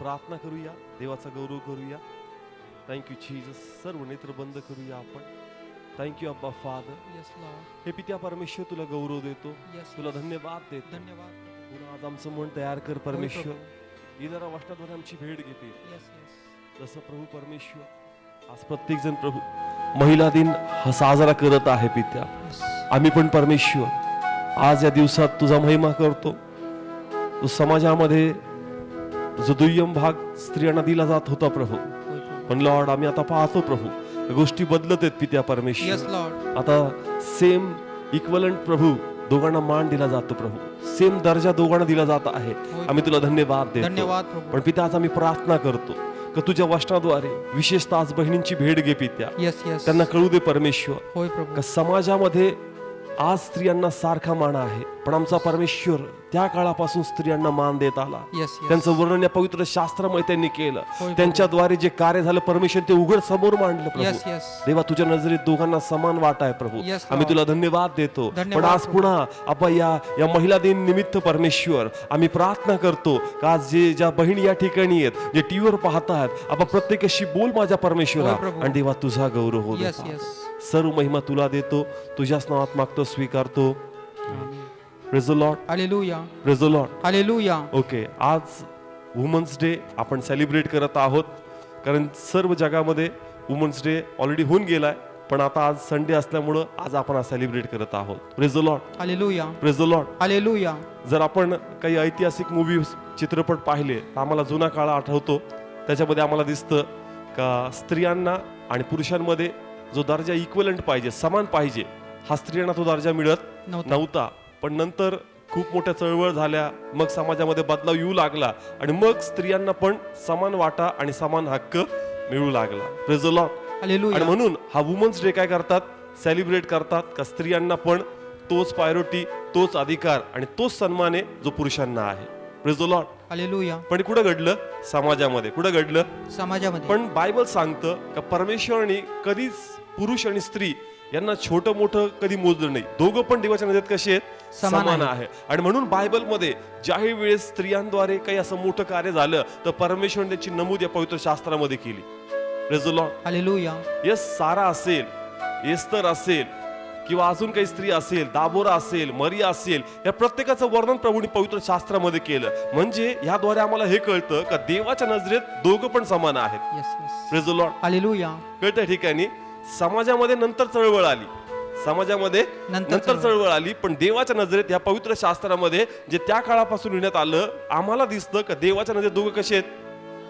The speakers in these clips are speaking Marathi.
प्रार्थना करूया, देवाचा गौरव करूया. Thank you Jesus. सर्व नेत्र बंद करूया आपण. थँक्यू अब्बा फादर. Yes, Lord. हे पित्या परमेश्वर तुला गौरव देतो, Yes, तुला yes. धन्यवाद देतो. धन्यवाद. पुन्हा आज आमचं मन तयार कर परमेश्वर. प्रभू. येणाऱ्या वचनाद्वारे आमची भेट घेते. Yes, yes. जसं प्रभू परमेश्वर आज प्रत्येक जण प्रभू महिला दिन हा साजरा करत आहे पित्या. Yes. आम्ही पण परमेश्वर आज या दिवसात तुझा महिमा करतो. तो समाजामध्ये जो दुय्यम भाग स्त्रियांना दिला जात होता प्रभू, होय प्रभू. पण लॉर्ड आम्ही आता पाहतो प्रभू गोष्टी बदलत आहेत पित्या Yes, परमेश्वर. Lord. आता सेम इक्वलंट प्रभू दोघांना मान दिला जातो प्रभू, सेम दर्जा दोघांना दिला जात आहे. आम्ही तुला धन्यवाद देतो. धन्यवाद प्रभू. पण पिता आज आम्ही प्रार्थना करतो की तुझ्या वचनाद्वारे विशेषतः आज बहिणींची भेट घे पित्या. Yes, yes. त्यांना कळू दे परमेश्वर होय प्रभू. का समाजामध्ये आज स्त्रियांना सारखा मान आहे, पण आमचा परमेश्वर त्या काळापासून स्त्रियांना मान देत आला. Yes, yes. त्यांचं वर्णन या पवित्र शास्त्रामध्ये त्यांनी केलं. होय. त्यांच्याद्वारे जे कार्य झालं परमेश्वर ते उघड समोर मांडलं Yes, प्रभू. yes. देवा तुझ्या नजरेत दोघांना समान वाट आहे प्रभू. Yes, आम्ही Lord. तुला धन्यवाद देतो. पण धन्यवाद आज प्रभू. पुन्हा आपण या महिला दिन निमित्त परमेश्वर आम्ही प्रार्थना करतो का आज जे ज्या बहिणी या ठिकाणी आहेत, जे टीव्हीवर पाहतात, आपण प्रत्येकाशी बोल माझ्या परमेश्वरा. होय प्रभू. आणि देवा तुझा गौरव हो दे. Yes, yes. सर्व महिमा तुला देतो, तुझ्याच नावात मागतो, स्वीकारतो. Praise the Lord. Hallelujah. Praise the Lord. Hallelujah. Okay, आज वुमन्स डे आपण सेलिब्रेट करत आहोत, कारण सर्व जगामध्ये वुमन्स डे ऑलरेडी होऊन गेलाय, पण आता आज संडे असल्यामुळं आज आपण आज सेलिब्रेट करत आहोत. Praise the Lord. Hallelujah. Praise the Lord. Hallelujah. जर आपण काही ऐतिहासिक मूवी चित्रपट पाहिले तर आम्हाला जुना काळ आठवतो. त्याच्यामध्ये आम्हाला दिसतं का स्त्रियांना आणि पुरुषांमध्ये जो दर्जा इक्वलंट पाहिजे, समान पाहिजे, हा स्त्रियांना तो दर्जा मिळत नव्हता. पण नंतर खूप मोठ्या चळवळ झाल्या, मग समाजामध्ये बदलाव येऊ लागला आणि मग स्त्रियांना पण समान वाटा आणि समान हक्क मिळू लागला. Praise the Lord. आणि Hallelujah. म्हणून हा वुमन्स डे काय करतात, सेलिब्रेट करतात का स्त्रियांना पण तोच प्रायोरिटी, तोच अधिकार आणि तोच सन्मान आहे जो पुरुषांना आहे. Praise the Lord. Hallelujah. पण कुठं घडलं, समाजामध्ये कुठं घडलं. समाजामध्ये. पण बायबल सांगतं का परमेश्वराने कधीच पुरुष आणि स्त्री यांना छोटं मोठं कधी मोजलं नाही. दोघं पण देवाच्या नजरेत कसे आहेत, समान समान आहे. आणि म्हणून बायबलमध्ये ज्याही वेळेस स्त्रियांद्वारे काही असं मोठं कार्य झालं तर परमेश्वराने त्याची नमूद या पवित्र शास्त्रामध्ये केली. Praise the Lord. Hallelujah. Yes, Sarah असेल, एस्तर असेल किंवा अजून काही स्त्री असेल, दाबोरा असेल, मरिया असेल, या प्रत्येकाचं वर्णन प्रभूने पवित्र शास्त्रामध्ये केलं. म्हणजे याद्वारे आम्हाला हे कळतं का देवाच्या नजरेत दोघं पण समान आहेत. Yes, yes. Praise the Lord. Hallelujah. कळतं ठिकाणी समाजामध्ये नंतर चळवळ आली, समाजामध्ये नंतर चळवळ आली, पण देवाच्या नजरेत या पवित्र शास्त्रामध्ये जे त्या काळापासून लिहिण्यात आलं आम्हाला दिसतं का देवाच्या नजरेत दोघं कसे आहेत,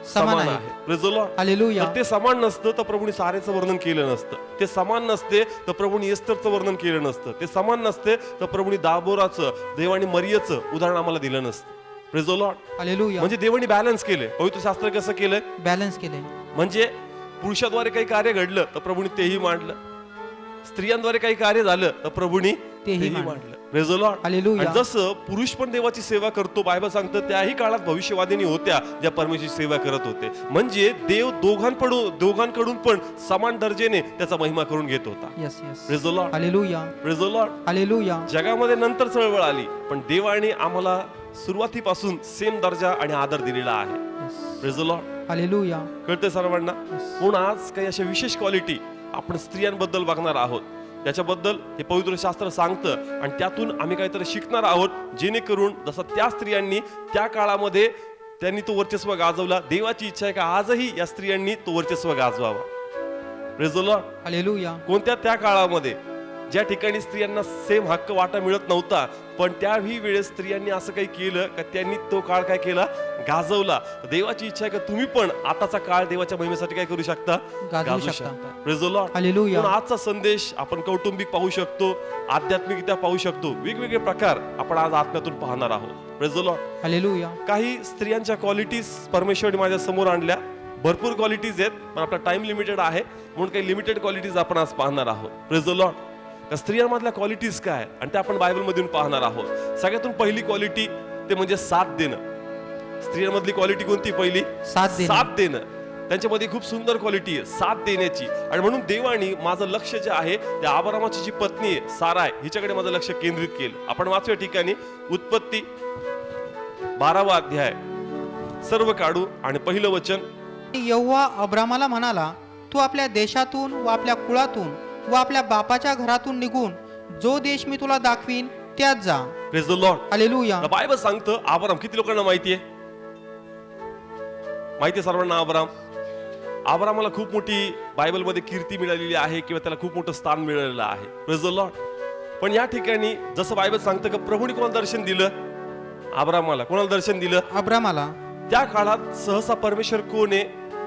समान आहे. आहेत. Praise the Lord. Hallelujah. जर ते समान नसतं तर प्रभूने सारेचं वर्णन केलं नसतं. ते समान नसते तर प्रभूने एस्तरचं वर्णन केलं नसतं. ते समान नसते तर प्रभूने दाबोराचं, देवाने मरियेचं उदाहरण आम्हाला दिलं नसतं. Praise the Lord. Hallelujah. म्हणजे देवाने बॅलन्स केलंय. पवित्र शास्त्र कसं केलंय, बॅलन्स केले. म्हणजे पुरुषाद्वारे काही कार्य घडलं तर प्रभूने तेही मांडलं, स्त्रियांद्वारे काही कार्य झालं तर प्रभूने तेही मांडलं. Praise the Lord. Hallelujah. आणि जसं पुरुष पण देवाची सेवा करतो, बायबल सांगतं त्याही काळात भविष्यवादिनी होत्या ज्या परमेश्वराची सेवा करत होते. म्हणजे देव दोघांकडून पण समान दर्जेने त्याचा महिमा करून घेत होता. Yes, yes. Praise the Lord. Hallelujah. Praise the Lord. Hallelujah. जगामध्ये नंतर चळवळ आली, पण देवाने आम्हाला सुरुवातीपासून सेम दर्जा आणि आदर दिलेला आहे. Yes. Praise the Lord. Hallelujah. कळतंय सर्वांना. म्हणून आज काही अशा विशेष क्वालिटी आपण स्त्रियांबद्दल बघणार आहोत, त्याच्याबद्दल हे पवित्र शास्त्र सांगतं आणि त्यातून आम्ही काहीतरी शिकणार आहोत, जेणेकरून जसं त्या स्त्रियांनी त्या काळामध्ये त्यांनी तो वर्चस्व गाजवला, देवाची इच्छा आहे का आजही या स्त्रियांनी तो वर्चस्व गाजवावा. Praise the Lord. Hallelujah. कोणत्या त्या काळामध्ये ज्या ठिकाणी स्त्रियांना सेम हक्क वाटा मिळत नव्हता, पण त्याही वेळेस स्त्रियांनी असं काही केलं का त्यांनी तो काळ काय केला, गाजवला. देवाची इच्छा आहे का तुम्ही पण आताचा काळ देवाच्या महिमेसाठी काय करू शकता, गाजवू शकता. Praise the Lord. Hallelujah. पण आजचा संदेश आपण कौटुंबिक पाहू शकतो, आध्यात्मिकता पाहू शकतो, वेगवेगळे प्रकार आपण आज आत्म्यातून पाहणार आहोत. Praise the Lord. Hallelujah. काही स्त्रियांच्या क्वालिटीज परमेश्वराने माझ्या समोर आणल्या. भरपूर क्वालिटीज आहेत, पण आपला टाइम लिमिटेड आहे म्हणून काही लिमिटेड क्वालिटीज आपण आज पाहणार आहोत. Praise the Lord. स्त्रियांमधल्या क्वालिटीज काय आणि त्या आपण बायबल मधून पाहणार आहोत. सगळ्यातून पहिली क्वालिटी ते म्हणजे साथ देणं. स्त्रियांमधली क्वालिटी कोणती पहिली, साथ देणं. त्यांच्यामध्ये खूप सुंदर क्वालिटी आहे साथ देण्याची. आणि म्हणून देवानी माझं लक्ष जे आहे त्या अब्रामाची जी पत्नी आहे सारा आहे हिच्याकडे माझं लक्ष केंद्रित केलं. आपण वाचूया ठिकाणी उत्पत्ती 12वा अध्याय सर्व काढू. आणि पहिलं वचन, यहोवा अब्रामाला म्हणाला, तू आपल्या देशातून व आपल्या कुळातून व आपल्या बापाच्या घरातून निघून जो देश मी तुला दाखवीन त्यात जा. Praise the Lord. Hallelujah. Bible सांगतं अब्राम, किती लोकांना माहितीये? माहितीये सर्वांना अब्राम? अब्रामाला खूप मोठी बायबलमध्ये कीर्ती मिळालेली आहे किंवा त्याला खूप मोठं स्थान मिळालेलं आहे. Praise the Lord. पण या ठिकाणी जसं बायबल सांगतं की प्रभूने कोणाला दर्शन दिलं? अब्रामाला. कोणाला दर्शन दिलं? अब्रामाला. त्या काळात सहसा परमेश्वर कोण आहे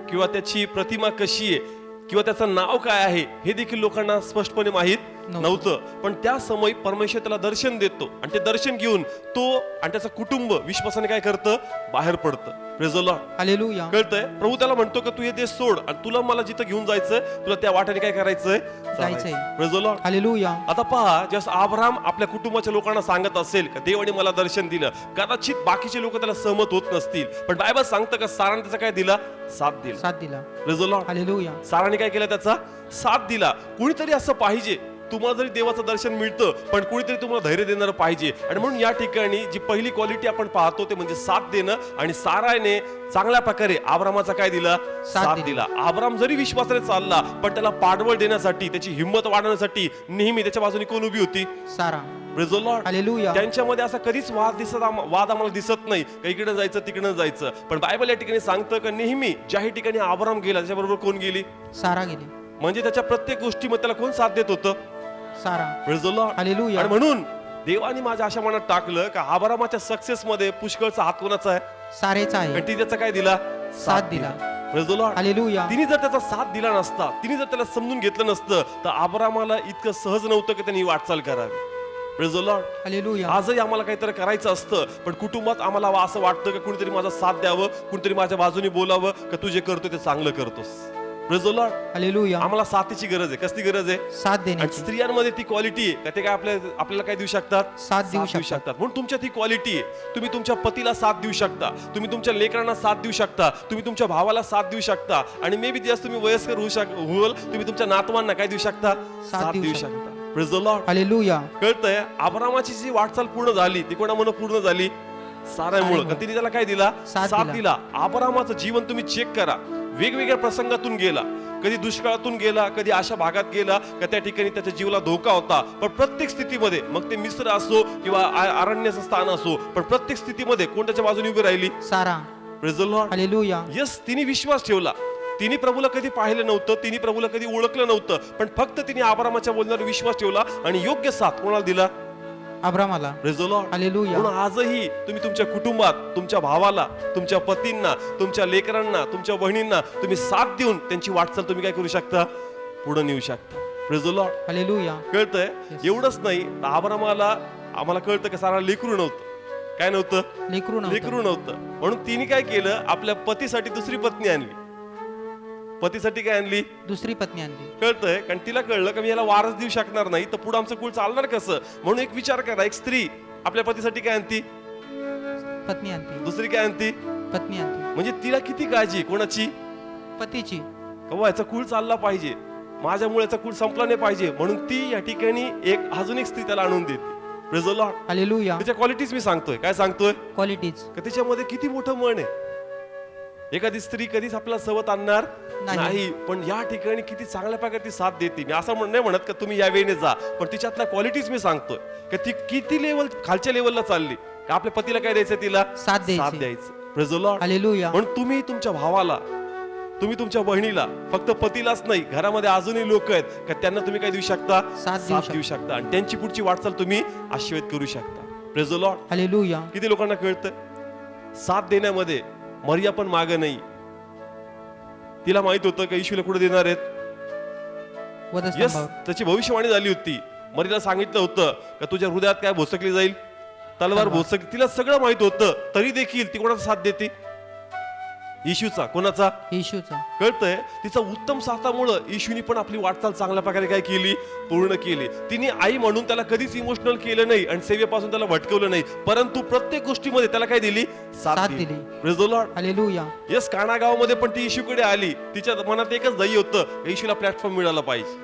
किंवा त्याची प्रतिमा कशी आहे किंवा त्याचं नाव काय आहे हे देखील लोकांना स्पष्टपणे माहित नव्हतं. पण त्या समय परमेश्वर त्याला दर्शन देतो आणि ते दर्शन घेऊन तो आणि त्याचं कुटुंब विश्वासाने काय करतं? बाहेर पडतं. Praise the Lord. हालेलुया. कळतंय? प्रभू त्याला म्हणतो की तू हे देश सोड आणि तुला मला जिथं घेऊन जायचंय तुला त्या वाटेने काय करायचंय? जायचंय. Praise the Lord. हालेलुया. आता पहा, जसं अब्राम आपल्या कुटुंबाच्या लोकांना सांगत असेल का देवाने मला दर्शन दिलं, कदाचित बाकीचे लोक त्याला सहमत होत नसतील, पण बायबल सांगतं का साराने त्याचा काय दिला? साथ दिला. साथ दिला. Praise the Lord. हालेलुया. साराने काय केलं? त्याचा साथ दिला. कुणीतरी असं पाहिजे, तुम्हाला जरी देवाचं दर्शन मिळतं पण कुणीतरी तुम्हाला धैर्य देणारं पाहिजे. आणि म्हणून या ठिकाणी जी पहिली क्वालिटी आपण पाहतो ते म्हणजे साथ देणं. आणि साराने चांगल्या प्रकारे अब्रामाचा काय दिला? साथ दिला. अब्राम जरी विश्वासाने चालला पण त्याला पाठबळ देण्यासाठी, त्याची हिंमत वाढवण्यासाठी नेहमी त्याच्या बाजूने कोण उभी होती? Sarah. Praise the Lord. Hallelujah. त्यांच्यामध्ये असा कधीच वाद आम्हाला दिसत नाही का इकडे जायचं तिकडे जायचं. पण बायबल या ठिकाणी सांगतं का नेहमी ज्याही ठिकाणी अब्राम गेला त्याच्याबरोबर कोण गेली? सारा गेली. म्हणजे त्याच्या प्रत्येक गोष्टीमध्ये त्याला कोण साथ देत होतं? Sarah. Praise the Lord. Hallelujah. आणि म्हणून देवाने माझ्या अशा मनात टाकलं का अब्रामाच्या सक्सेस मध्ये पुष्कळचा हात कोणाचा आहे? सारेचा आहे. आणि ती त्याचा काय दिला? साथ दिला. Praise the Lord. हालेलुया. तिने जर त्याचा साथ दिला नसता, तिने जर त्याला समजून घेतलं नसतं तर अब्रामाला इतकं सहज नव्हतं की त्यांनी वाटचाल करावी. Praise the Lord. हालेलुया. आजही आम्हाला काहीतरी करायचं असतं पण कुटुंबात आम्हाला असं वाटतं की कुणीतरी माझा साथ द्यावं, कुणीतरी माझ्या बाजूने बोलावं का तू जे करतो ते चांगलं करतोस. Praise the Lord. हालेलुया. आम्हाला साथीची गरज आहे. कसली गरज आहे? साथ आणि देण्याची. स्त्रियांमध्ये ती क्वालिटी आहे का ते काय आपल्याला काय देऊ शकतात? साथ देऊ शकतात. म्हणून तुमच्यात ही क्वालिटी आहे. तुम्ही तुमच्या पतीला साथ देऊ शकता, तुम्ही तुमच्या लेकरांना साथ देऊ शकता, तुम्ही तुमच्या भावाला साथ देऊ शकता आणि मे बी जास्त तुम्ही वयस्कर होल तुम्ही तुमच्या नातवांना काय देऊ शकता? साथ देऊ शकता. Praise the Lord. हालेलुया. कळतंय? अब्रामाची जी वाटचाल पूर्ण झाली ती कोणामुळे पूर्ण झाली? सारामुळे. कारण तिने त्याला काय दिला? साथ दिला. अब्रामाचं जीवन तुम्ही चेक करा. वेगवेगळ्या प्रसंगातून गेला, कधी दुष्काळातून गेला, कधी अशा भागात गेला का त्या ठिकाणी त्याच्या जीवाला धोका होता, पण प्रत्येक स्थितीमध्ये मग ते मिस्र असो किंवा अरण्याचं स्थान असो पण प्रत्येक स्थितीमध्ये कोण त्याच्या बाजूने उभी राहिली? Sarah. Praise the Lord. Hallelujah. Yes, तिने विश्वास ठेवला. तिने प्रभूला कधी पाहिलं नव्हतं, तिने प्रभूला कधी ओळखलं नव्हतं, पण फक्त तिने अब्रामाच्या बोलण्यावर विश्वास ठेवला आणि योग्य साथ कोणाला दिला? अब्रामाला. Praise the Lord. हालेलुया. म्हणून आजही तुम्ही तुमच्या कुटुंबात तुमच्या भावाला, तुमच्या पतींना, तुमच्या लेकरांना, तुमच्या बहिणींना तुम्ही साथ देऊन त्यांची वाटचाल तुम्ही काय करू शकता? पुढे नेऊ शकता. Praise the Lord. हालेलुया. कळतंय? एवढंच नाही, अब्रामाला आम्हाला कळतं की सारा लेकरू नव्हतं. काय नव्हतं? लेकरू लेकरू नव्हतं. म्हणून तिने काय केलं? आपल्या पतीसाठी दुसरी पत्नी आणली. पतीसाठी काय आणली? दुसरी पत्नी आणली. कळतंय? कारण तिला कळलं की मी याला वारस देऊ शकणार नाही तर पुढे आमचं कुळ चालणार कसं. म्हणून एक विचार करा, एक स्त्री आपल्या पतीसाठी काय आणती? पत्नी आणते. दुसरी काय आणती? पत्नी आणते. म्हणजे तिला किती काळजी कोणाची? पतीची. कवा याचा कुळ चालला पाहिजे, माझ्यामुळे याचा कुळ संपला नाही पाहिजे, म्हणून ती या ठिकाणी एक अजून एक स्त्री त्याला आणून देते. Praise the Lord. हालेलुया. त्याच्या क्वालिटीज मी सांगतोय. काय सांगतोय? क्वालिटीज. का त्याच्यामध्ये किती मोठं मन आहे. एखादी स्त्री कधीच आपल्याला सवत आणणार नाही, पण या ठिकाणी किती चांगल्या प्रकारे ती साथ देते. मी असं नाही म्हणत का तुम्ही या वेळेने जा, पण तिच्यातल्या क्वालिटीज मी सांगतोय की ती किती लेवल खालच्या लेवलला चालली. का आपल्या पतीला काय द्यायचं? तिला साथ द्यायचं. Praise the Lord. हालेलुया. म्हणून तुम्ही तुमच्या भावाला, तुम्ही तुमच्या बहिणीला, फक्त पतीलाच नाही घरामध्ये अजूनही लोक आहेत का त्यांना तुम्ही काय देऊ शकता? साथ देऊ शकता आणि त्यांची पुढची वाटचाल तुम्ही आशीर्वाद करू शकता. Praise the Lord. हालेलुया. किती लोकांना कळतं? साथ देण्यामध्ये मरिया पण मागे नाही. तिला माहित होतं का येशूला कुठे देणार आहेत? यस, त्याची भविष्यवाणी झाली होती. मरियाला सांगितलं होतं का तुझ्या हृदयात काय भोसकली जाईल? तलवार भोसकली. तिला सगळं माहित होतं, तरी देखील ती कोणाचा साथ देते? येशूचा. कोणाचा? येशूचा. कळतंय? तिचा उत्तम साथामुळं येशूनी पण आपली वाटचाल चांगल्या प्रकारे काय केली? पूर्ण केली. तिने आई म्हणून त्याला कधीच इमोशनल केलं नाही आणि सेवेपासून त्याला भटकवलं नाही, परंतु प्रत्येक गोष्टीमध्ये त्याला काय दिली? साथ दिली. Praise the Lord. Hallelujah. Yes, काना गावामध्ये पण ती येशूकडे आली. तिच्या मनात एकच ध्येय होतं, येशूला प्लॅटफॉर्म मिळाला पाहिजे.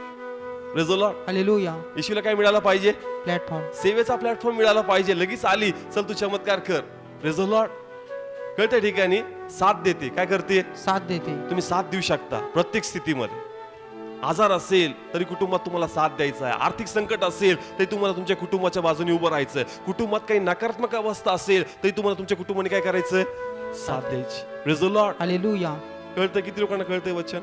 Praise the Lord. हालेलुया. येशूला काय मिळाला पाहिजे? प्लॅटफॉर्म. सेवेचा प्लॅटफॉर्म मिळाला पाहिजे. लगेच आली, चल तू चमत्कार कर. Praise the Lord. कळत्या ठिकाणी साथ देते. काय करते? साथ देते. तुम्ही साथ देऊ शकता प्रत्येक स्थितीमध्ये. आजार असेल तरी कुटुंबात तुम्हाला साथ द्यायचा आहे. आर्थिक संकट असेल तरी तुम्हाला तुमच्या कुटुंबाच्या बाजूने उभं राहायचंय. कुटुंबात काही नकारात्मक अवस्था असेल तरी तुम्हाला तुमच्या कुटुंबाने काय करायचंय? साथ द्यायची. Praise the Lord. हालेलुया. कळतं? किती लोकांना कळतंय वचन?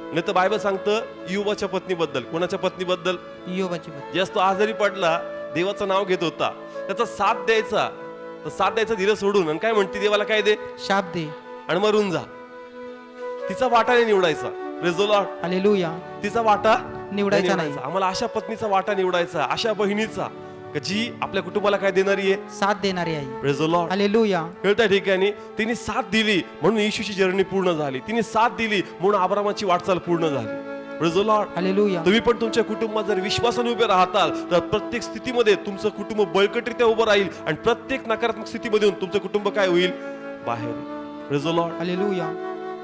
नाही तर बायबल सांगतं युबाच्या पत्नीबद्दल. कोणाच्या पत्नीबद्दल? योबाची पत्नी. जास्त आजारी पडला, देवाचं नाव घेत होता, त्याचा साथ द्यायचा. तर साथ द्यायचा धीर सोडून आणि काय म्हणते? देवाला काय दे? शाप दे आणि मरून जा. तिचा वाटा नाही निवडायचा. Praise the Lord. हालेलुया. तिचा वाटा निवडायचा नाही. आम्हाला अशा पत्नीचा वाटा निवडायचा, अशा बहिणीचा की जी आपल्या कुटुंबाला काय देणारी आहे? साथ देणारी आई. Praise the Lord. हालेलुया. कळत्या ठिकाणी तिने साथ दिली म्हणून येशूची जर्नी पूर्ण झाली. तिने साथ दिली म्हणून अब्रामाची वाटचाल पूर्ण झाली. Praise the Lord. हालेलुया. तुम्ही पण तुमच्या कुटुंबात जर विश्वासाने उभे राहताल तर प्रत्येक स्थितीमध्ये तुमचं कुटुंब बळकटरित्या उभं राहील आणि प्रत्येक नकारात्मक स्थितीमध्ये तुमचं कुटुंब काय होईल? बाहेर. Praise the Lord. हालेलुया.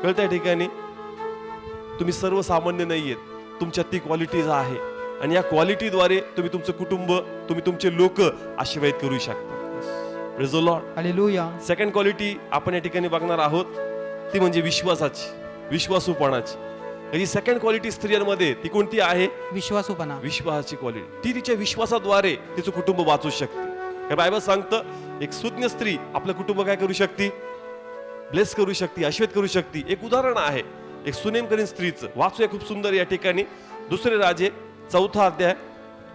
कळत्या ठिकाणी तुम्ही सर्वसामान्य नाहीयेत. तुमच्यात ती क्वालिटीज आहे आणि या क्वालिटीद्वारे तुम्ही तुमचं कुटुंब, तुम्ही तुमचे लोक आशीर्वादित करू शकता. Praise the Lord. Hallelujah. Second quality आपण या ठिकाणी बघणार आहोत, ती म्हणजे विश्वासाची, विश्वासूपणाची. ही सेकंड क्वालिटी स्त्रियांमध्ये ती कोणती आहे? विश्वासूपणा. विश्वासाची क्वालिटी. ती तिच्या विश्वासाद्वारे तिचं कुटुंब वाचू शकते. हे बायबल सांगतं एक सुज्ञ स्त्री आपलं कुटुंब काय करू शकते? ब्लेस करू शकते, आशीर्वाद करू शकते. एक उदाहरण आहे एक सुनेमकरीन स्त्रीचं. वाचूया खूप सुंदर या ठिकाणी. दुसरे राजे 4 अध्याय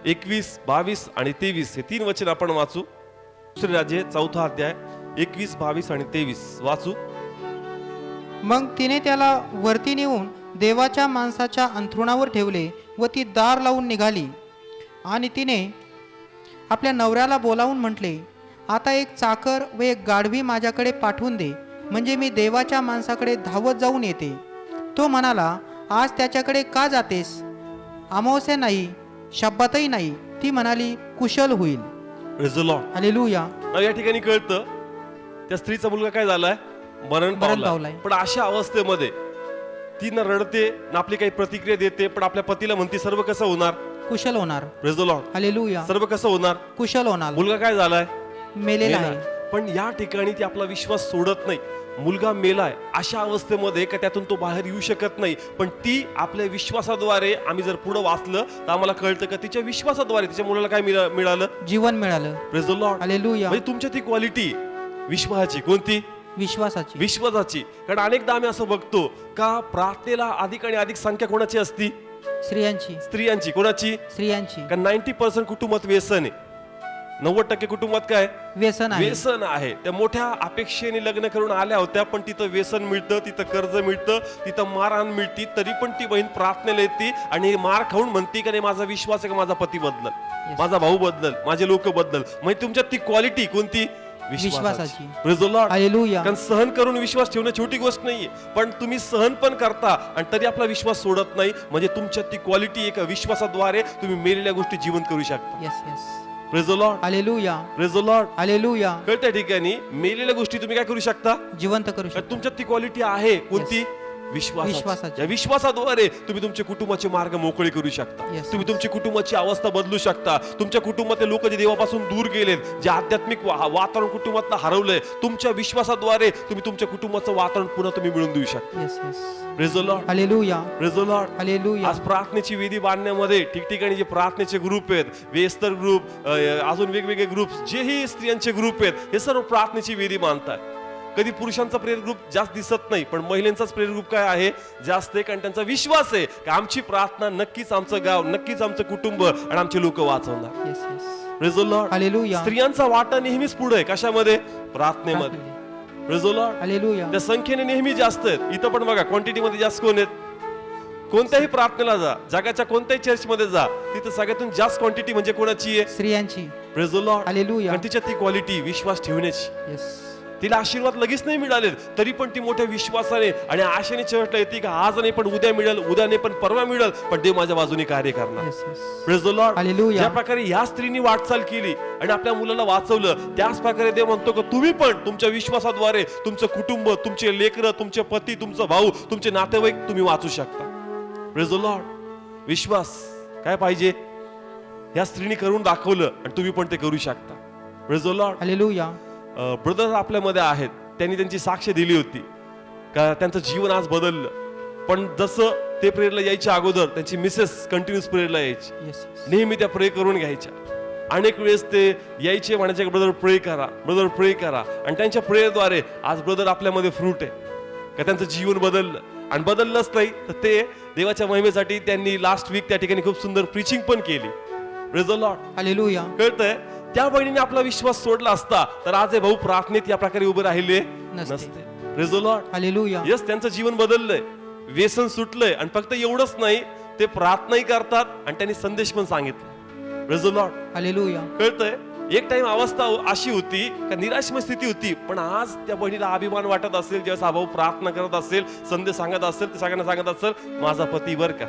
21, 22 आणि 23 हे 3 वचन आपण वाचू. दुसरे राजे 4 अध्याय 21, 22 आणि 23 वाचू. मग तिने त्याला वरती नेऊन देवाच्या माणसाच्या अंथरुणावर ठेवले व ती दार लावून निघाली. आणि तिने आपल्या नवऱ्याला बोलावून म्हटले, आता एक चाकर व एक गाढवी माझ्याकडे पाठवून दे, म्हणजे मी देवाच्या माणसाकडे धावत जाऊन येते. तो म्हणाला, आज त्याच्याकडे का जातेस? अमावस्या नाही, शब्बातही नाही. ती म्हणाली, कुशल होईल. Praise the Lord. हालेलुया. या ठिकाणी कळतं त्या स्त्रीचा मुलगा काय झालाय? मरण पावलाय. पण अशा अवस्थेमध्ये ती न रडते ना आपली काही प्रतिक्रिया देते, पण आपल्या पतीला म्हणते सर्व कसं होणार? कुशल होणार. Praise the Lord. हालेलुया. सर्व कसं होणार? कुशल होणार. मुलगा काय झालाय? मेलेला आहे. पण या ठिकाणी ती आपला विश्वास सोडत नाही. मुलगा मेलाय अशा अवस्थेमध्ये का त्यातून तो बाहेर येऊ शकत नाही, पण ती आपल्या विश्वासाद्वारे, आम्ही जर पुढे वाचलं तर आम्हाला कळतं का तिच्या विश्वासाद्वारे तिच्या मुलाला काय मिळालं? जीवन मिळालं. Praise the Lord. हालेलुया. म्हणजे तुमच्या ती क्वालिटी विश्वासाची. कोणती? विश्वासाची. विश्वासाची. कारण अनेकदा आम्ही असं बघतो का प्रार्थनेला अधिक आणि अधिक संख्या कोणाची असती? स्त्रियांची. स्त्रियांची. कोणाची? स्त्रियांची. कारण 90% कुटुंबात व्यसन आहे. 90% कुटुंबात काय? व्यसन आहे. व्यसन आहे. त्या मोठ्या अपेक्षेने लग्न करून आल्या होत्या, पण तिथं व्यसन मिळतं, तिथं कर्ज मिळतं, तिथं मारहाण मिळती, तरी पण ती बहीण प्रार्थनेला येते आणि मार खाऊन म्हणते का नाही माझा विश्वास आहे का माझा पती बदलल, माझा भाऊ बदलल, माझे लोक बदलल. म्हणजे तुमच्यात ती क्वालिटी कोणती? विश्वासाची. Praise the Lord. हालेलुया. कारण सहन करून विश्वास ठेवणं छोटी गोष्ट नाहीये, पण तुम्ही सहन पण करता आणि तरी आपला विश्वास सोडत नाही. म्हणजे तुमच्यात ती क्वालिटी एक विश्वासाद्वारे तुम्ही मेलेल्या गोष्टी जिवंत करू शकता. Yes yes. Praise the Lord. Hallelujah. Praise the Lord. Hallelujah. कळत्या ठिकाणी मेलेल्या गोष्टी तुम्ही काय करू शकता? जिवंत करू शकता. तुमच्यात ती क्वालिटी आहे कोणती? विश्वासाची. या विश्वासाद्वारे तुम्ही तुमचे कुटुंबाचे मार्ग मोकळे करू शकता. Yes. तुम्ही तुमची कुटुंबाची अवस्था बदलू शकता. तुमच्या कुटुंबातले लोक जे देवापासून दूर गेलेत, जे आध्यात्मिक वातावरण कुटुंबातलं हरवलंय, तुमच्या विश्वासाद्वारे तुम्ही तुमच्या कुटुंबाचं वातावरण पुन्हा तुम्ही मिळवून देऊ शकता. Yes yes. Praise the Lord. Hallelujah. Praise the Lord. Hallelujah. आज प्रार्थनेची विधी बांधण्यामध्ये ठिकठिकाणी जे प्रार्थनेचे ग्रुप आहेत, वेस्तर ग्रुप, अजून वेगवेगळे ग्रुप, जेही स्त्रियांचे ग्रुप आहेत, हे सर्व प्रार्थनेची विधी बांधतात. कधी पुरुषांचा प्रेयर ग्रुप जास्त दिसत नाही, पण महिलांचाच प्रेयर ग्रुप काय आहे? जास्त आहे. कारण त्यांचा विश्वास आहे की आमची प्रार्थना नक्कीच आमचं गाव, नक्कीच आमचं कुटुंब आणि आमचे लोक वाचवणार. Yes yes. Praise the Lord. Hallelujah. स्त्रियांचा वाटा नेहमीच पुढे आहे. कशामध्ये? प्रार्थनेमध्ये. Praise the Lord. हालेलुया. त्या संख्येने नेहमी जास्त आहेत. इथं पण बघा क्वांटिटी मध्ये जास्त कोण आहेत? कोणत्याही प्रार्थनेला जा, जगाच्या कोणत्याही चर्च मध्ये जा, तिथं सगळ्यातून जास्त क्वांटिटी म्हणजे कोणाची आहे? स्त्रियांची. Praise the Lord. हालेलुया. कारण तिच्यात ती क्वालिटी विश्वास ठेवण्याची. यस. तिला आशीर्वाद लगेच नाही मिळाले, तरी पण ती मोठ्या विश्वासाने आणि आशेने चर्चला येते की आज नाही पण उद्या मिळेल, उद्या नाही पण परवा मिळेल, पण देव माझ्या बाजूने कार्य करणार. Yes yes. Praise the Lord. Hallelujah. ज्या प्रकारे या स्त्रीने वाटचाल केली आणि आपल्या मुलाला वाचवलं, त्याच प्रकारे देव म्हणतो की तुम्ही पण तुमच्या विश्वासाद्वारे तुमचं कुटुंब, तुमचे लेकरं, तुमचे पती, तुमचा भाऊ, तुमचे नातेवाईक तुम्ही वाचू शकता. Praise the Lord. विश्वास काय पाहिजे? या स्त्रीने करून दाखवलं आणि तुम्ही पण ते करू शकता. Praise the Lord. Hallelujah. Brother आपल्यामध्ये आहेत, त्यांनी त्यांची साक्ष दिली होती का त्यांचं जीवन आज बदललं. पण जसं ते प्रेयरला यायच्या अगोदर त्यांची मिसेस कंटिन्यूस प्रेयरला यायची, येस नेहमी त्या प्रे करून घ्यायच्या. अनेक वेळेस ते यायचे म्हणायचे ब्रदर प्रे करा, ब्रदर प्रे करा. आणि त्यांच्या प्रेयरद्वारे आज ब्रदर आपल्यामध्ये फ्रूट आहे का त्यांचं जीवन बदललं. आणि बदललंच नाही तर ते देवाच्या महिमेसाठी त्यांनी लास्ट वीक त्या ठिकाणी खूप सुंदर प्रीचिंग पण केली. Praise the Lord. हालेलुया. कळतंय, त्या बहिणीने आपला विश्वास सोडला असता तर आज हे भाऊ प्रार्थनेत या प्रकारे उभे राहिले नसते. Praise the Lord. Hallelujah. Yes, त्यांचं जीवन बदललंय, व्यसन सुटलंय. आणि फक्त एवढंच नाही, ते प्रार्थनाही करतात आणि त्यांनी संदेश पण सांगितला. Praise the Lord. हालेलुया. कळतंय, एक टाइम अवस्था अशी होती का निराशमय स्थिती होती, पण आज त्या बहिणीला अभिमान वाटत असेल ज्यावेळेस हा भाऊ प्रार्थना करत असेल, संदेश सांगत असेल, ते सगळ्यांना सांगत असेल माझा पती बर का.